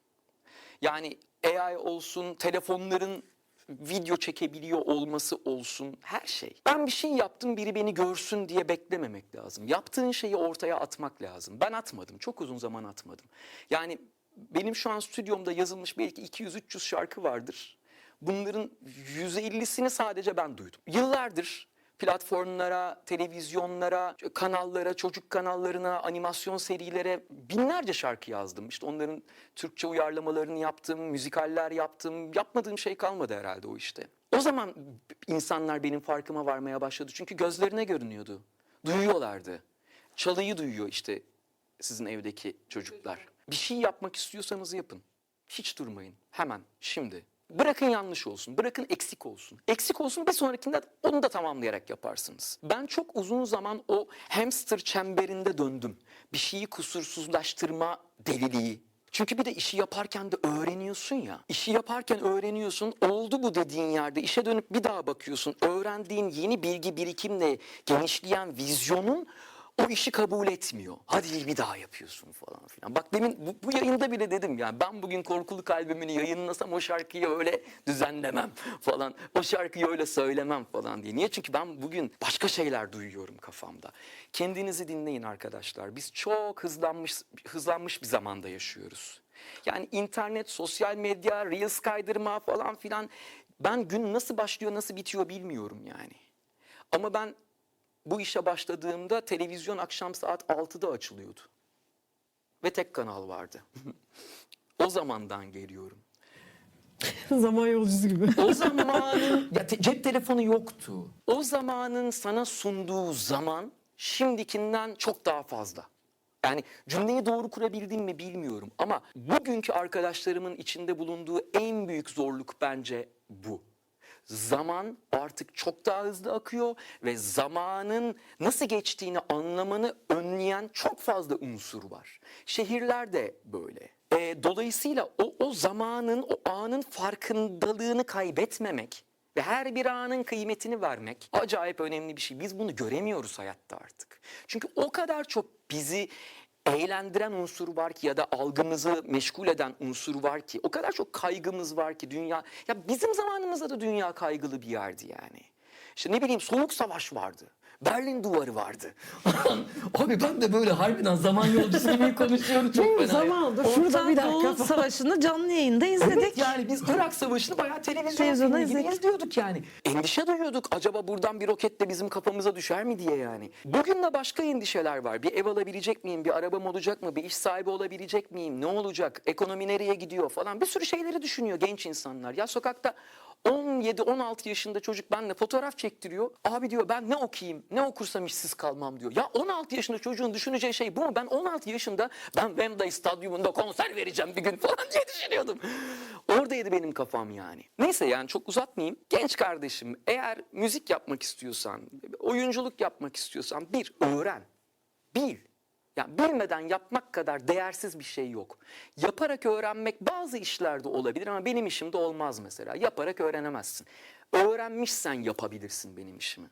Yani AI olsun, telefonların video çekebiliyor olması olsun, her şey. Ben bir şey yaptım, biri beni görsün diye beklememek lazım. Yaptığın şeyi ortaya atmak lazım. Ben atmadım, çok uzun zaman atmadım. Yani benim şu an stüdyomda yazılmış belki 200-300 şarkı vardır. Bunların 150'sini sadece ben duydum. Yıllardır platformlara, televizyonlara, kanallara, çocuk kanallarına, animasyon serilere binlerce şarkı yazdım. İşte onların Türkçe uyarlamalarını yaptım, müzikaller yaptım. Yapmadığım şey kalmadı herhalde o işte. O zaman insanlar benim farkıma varmaya başladı. Çünkü gözlerine görünüyordu. Duyuyorlardı. Çalıyı duyuyor işte sizin evdeki çocuklar. Bir şey yapmak istiyorsanız yapın. Hiç durmayın. Hemen, şimdi. Bırakın yanlış olsun, bırakın eksik olsun. Eksik olsun, bir sonrakinde onu da tamamlayarak yaparsınız. Ben çok uzun zaman o hamster çemberinde döndüm. Bir şeyi kusursuzlaştırma deliliği. Çünkü bir de işi yaparken de öğreniyorsun ya. İşi yaparken öğreniyorsun, oldu bu dediğin yerde işe dönüp bir daha bakıyorsun. Öğrendiğin yeni bilgi birikimle genişleyen vizyonun o işi kabul etmiyor. Hadi bir daha yapıyorsun falan filan. Bak demin bu yayında bile dedim ya, ben bugün Korkulu Kalbimini yayınlasam o şarkıyı öyle düzenlemem falan. O şarkıyı öyle söylemem falan diye. Niye? Çünkü ben bugün başka şeyler duyuyorum kafamda. Kendinizi dinleyin arkadaşlar. Biz çok hızlanmış bir zamanda yaşıyoruz. Yani internet, sosyal medya, reels kaydırma falan filan. Ben gün nasıl başlıyor, nasıl bitiyor bilmiyorum yani. Ama ben bu işe başladığımda televizyon akşam saat 6'da açılıyordu. Ve tek kanal vardı. O zamandan geliyorum. Zaman yolcusu gibi. O zamanın cep telefonu yoktu. O zamanın sana sunduğu zaman şimdikinden çok daha fazla. Yani cümleyi doğru kurabildim mi bilmiyorum ama bugünkü arkadaşlarımın içinde bulunduğu en büyük zorluk bence bu. Zaman artık çok daha hızlı akıyor ve zamanın nasıl geçtiğini anlamanı önleyen çok fazla unsur var. Şehirler de böyle. Dolayısıyla o zamanın, o anın farkındalığını kaybetmemek ve her bir anın kıymetini vermek acayip önemli bir şey. Biz bunu göremiyoruz hayatta artık. Çünkü o kadar çok bizi eğlendiren unsur var ki ya da algımızı meşgul eden unsur var ki, o kadar çok kaygımız var ki dünya, ya bizim zamanımızda da dünya kaygılı bir yerdi yani. İşte ne bileyim, soğuk savaş vardı. Berlin Duvarı vardı. Abi ben de böyle harbiden zaman yolcusu gibi konuşuyorum çok fena. ya. Zamanında şurada bir Orta Doğu dakika. Savaşı'nı canlı yayında izledik. Evet yani biz Irak Savaşı'nı bayağı televizyon Televizyonda filmi gibi izledik. izliyorduk yani. Endişe duyuyorduk. Acaba buradan bir roket de bizim kafamıza düşer mi diye yani. Bugün de başka endişeler var. Bir ev alabilecek miyim? Bir arabam olacak mı? Bir iş sahibi olabilecek miyim? Ne olacak? Ekonomi nereye gidiyor falan. Bir sürü şeyleri düşünüyor genç insanlar. Ya sokakta 17-16 yaşında çocuk benimle fotoğraf çektiriyor. Abi diyor ben ne okuyayım? Ne okursam işsiz kalmam diyor. Ya 16 yaşında çocuğun düşüneceği şey bu mu? Ben 16 yaşında ben Wembley Stadyumunda konser vereceğim bir gün falan diye düşünüyordum. Oradaydı benim kafam yani. Neyse yani çok uzatmayayım. Genç kardeşim eğer müzik yapmak istiyorsan, oyunculuk yapmak istiyorsan bir öğren. Bil. Yani bilmeden yapmak kadar değersiz bir şey yok. Yaparak öğrenmek bazı işlerde olabilir ama benim işimde olmaz mesela. Yaparak öğrenemezsin. Öğrenmişsen yapabilirsin benim işimi.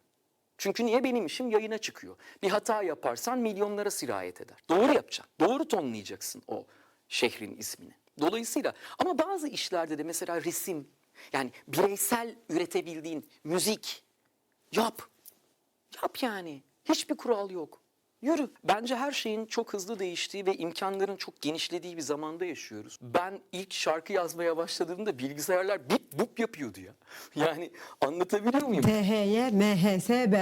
Çünkü niye? Benim işim yayına çıkıyor. Bir hata yaparsan milyonlara sirayet eder. Doğru yapacaksın. Doğru tonlayacaksın o şehrin ismini. Dolayısıyla ama bazı işlerde de mesela resim, yani bireysel üretebildiğin müzik yap. Yap yani. Hiçbir kural yok. Yürü. Bence her şeyin çok hızlı değiştiği ve imkanların çok genişlediği bir zamanda yaşıyoruz. Ben ilk şarkı yazmaya başladığımda bilgisayarlar bip bup yapıyordu ya. Yani anlatabiliyor muyum? THY, MHSB.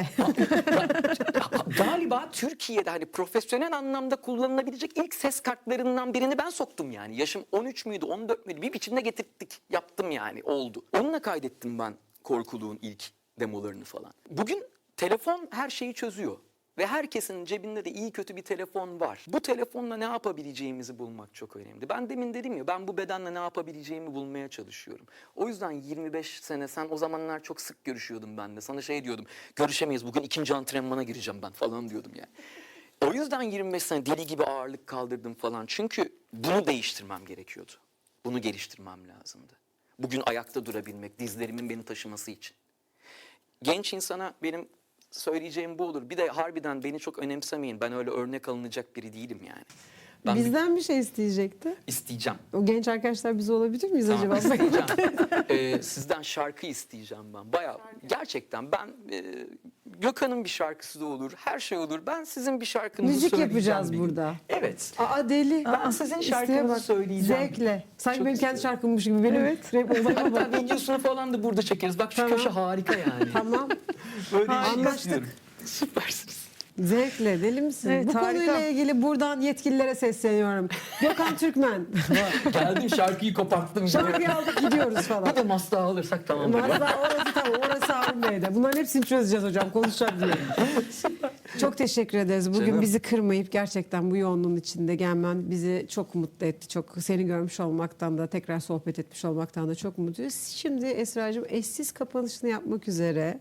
Galiba Türkiye'de hani profesyonel anlamda kullanılabilecek ilk ses kartlarından birini ben soktum yani. Yaşım 13 müydü 14 müydü bir biçimde getirttik. Yaptım yani oldu. Onunla kaydettim ben Korkuluğun ilk demolarını falan. Bugün telefon her şeyi çözüyor. Ve herkesin cebinde de iyi kötü bir telefon var. Bu telefonla ne yapabileceğimizi bulmak çok önemli. Ben demin dedim ya ben bu bedenle ne yapabileceğimi bulmaya çalışıyorum. O yüzden 25 sene sen o zamanlar çok sık görüşüyordum ben de. Sana şey diyordum görüşemeyiz bugün ikinci antrenmana gireceğim ben falan diyordum yani. O yüzden 25 sene deli gibi ağırlık kaldırdım falan. Çünkü bunu değiştirmem gerekiyordu. Bunu geliştirmem lazımdı. Bugün ayakta durabilmek, dizlerimin beni taşıması için. Genç insana benim söyleyeceğim bu olur. Bir de harbiden beni çok önemsemeyin. Ben öyle örnek alınacak biri değilim yani. Ben Bizden bir şey isteyecekti. isteyeceğim. O genç arkadaşlar biz olabilir miyiz Tamam, acaba? isteyeceğim. Sizden şarkı isteyeceğim ben. Bayağı gerçekten ben Gökhan'ın bir şarkısı da olur. Her şey olur. Ben sizin bir şarkınızı Müzik söyleyeceğim yapacağız bir gün. burada. Evet. Aa deli. Ben sizin İsteğe şarkınızı bak. söyleyeceğim. Zevkle. Sanki Çok benim kendi istiyorum. şarkımmış gibi. Benim rap olayıma bak. Hatta videosunu falan da burada çekeriz. Bak şu Tamam. köşe harika yani. Tamam. Böyle bir şey Anlaştık. istiyorum. Süpersiniz. Zevkle. Deli misin? Evet, Bu harika. konuyla ilgili buradan yetkililere sesleniyorum. Gökhan Türkmen. Geldim şarkıyı koparttım. Şarkıyı aldık gidiyoruz falan. Bir de maslağı alırsak tamam. Mazda orası tamam. Orası Harun Bey'de. Bunların hepsini çözeceğiz hocam. Konuşacağız diye. Çok teşekkür ederiz. Bugün Canım. bizi kırmayıp gerçekten bu yoğunluğun içinde gelmen bizi çok mutlu etti. Çok seni görmüş olmaktan da tekrar sohbet etmiş olmaktan da çok mutluyuz. Şimdi Esra'cığım eşsiz kapanışını yapmak üzere.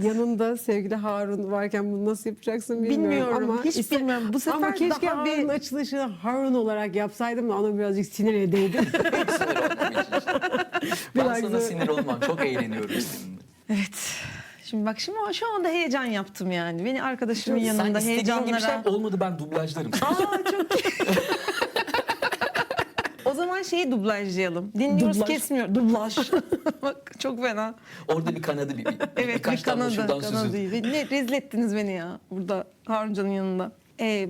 Yanında sevgili Harun varken bunu nasıl yapacaksın bilmiyorum. Bilmiyorum, Ama hiç bilmiyorum. Bu sefer ama keşke daha bir- Harun'un açılışını Harun olarak yapsaydım da ona birazcık sinir edeydim. Sinir olmam için. Ben Biraz sana da- sinir olmam. Çok eğleniyorum seninle. Evet. Şimdi bak şu anda heyecan yaptım yani. Beni arkadaşımın Sen yanında istediğin gibi şey heyecanlara... yap, olmadı ben dublajlarım. Aa çok iyi. O zaman şeyi dublajlayalım. Dinliyoruz Dublaj. kesmiyor. Dublaj. Bak çok fena. Orada bir kanadı Evet birkaç bir tane kanadı. şuradan Kanadı süzün. değil. Ne rezil ettiniz beni ya burada Haruncan'ın yanında.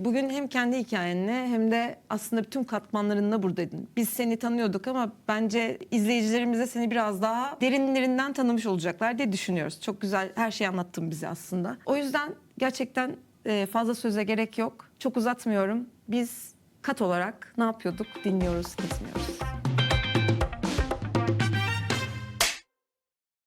Bugün hem kendi hikayenle hem de aslında bütün katmanlarınla buradaydın. Biz seni tanıyorduk ama bence izleyicilerimiz de seni biraz daha derinlerinden tanımış olacaklar diye düşünüyoruz. Çok güzel her şeyi anlattın bize aslında. O yüzden gerçekten fazla söze gerek yok. Çok uzatmıyorum. Biz kat olarak ne yapıyorduk? Dinliyoruz, kesmiyoruz.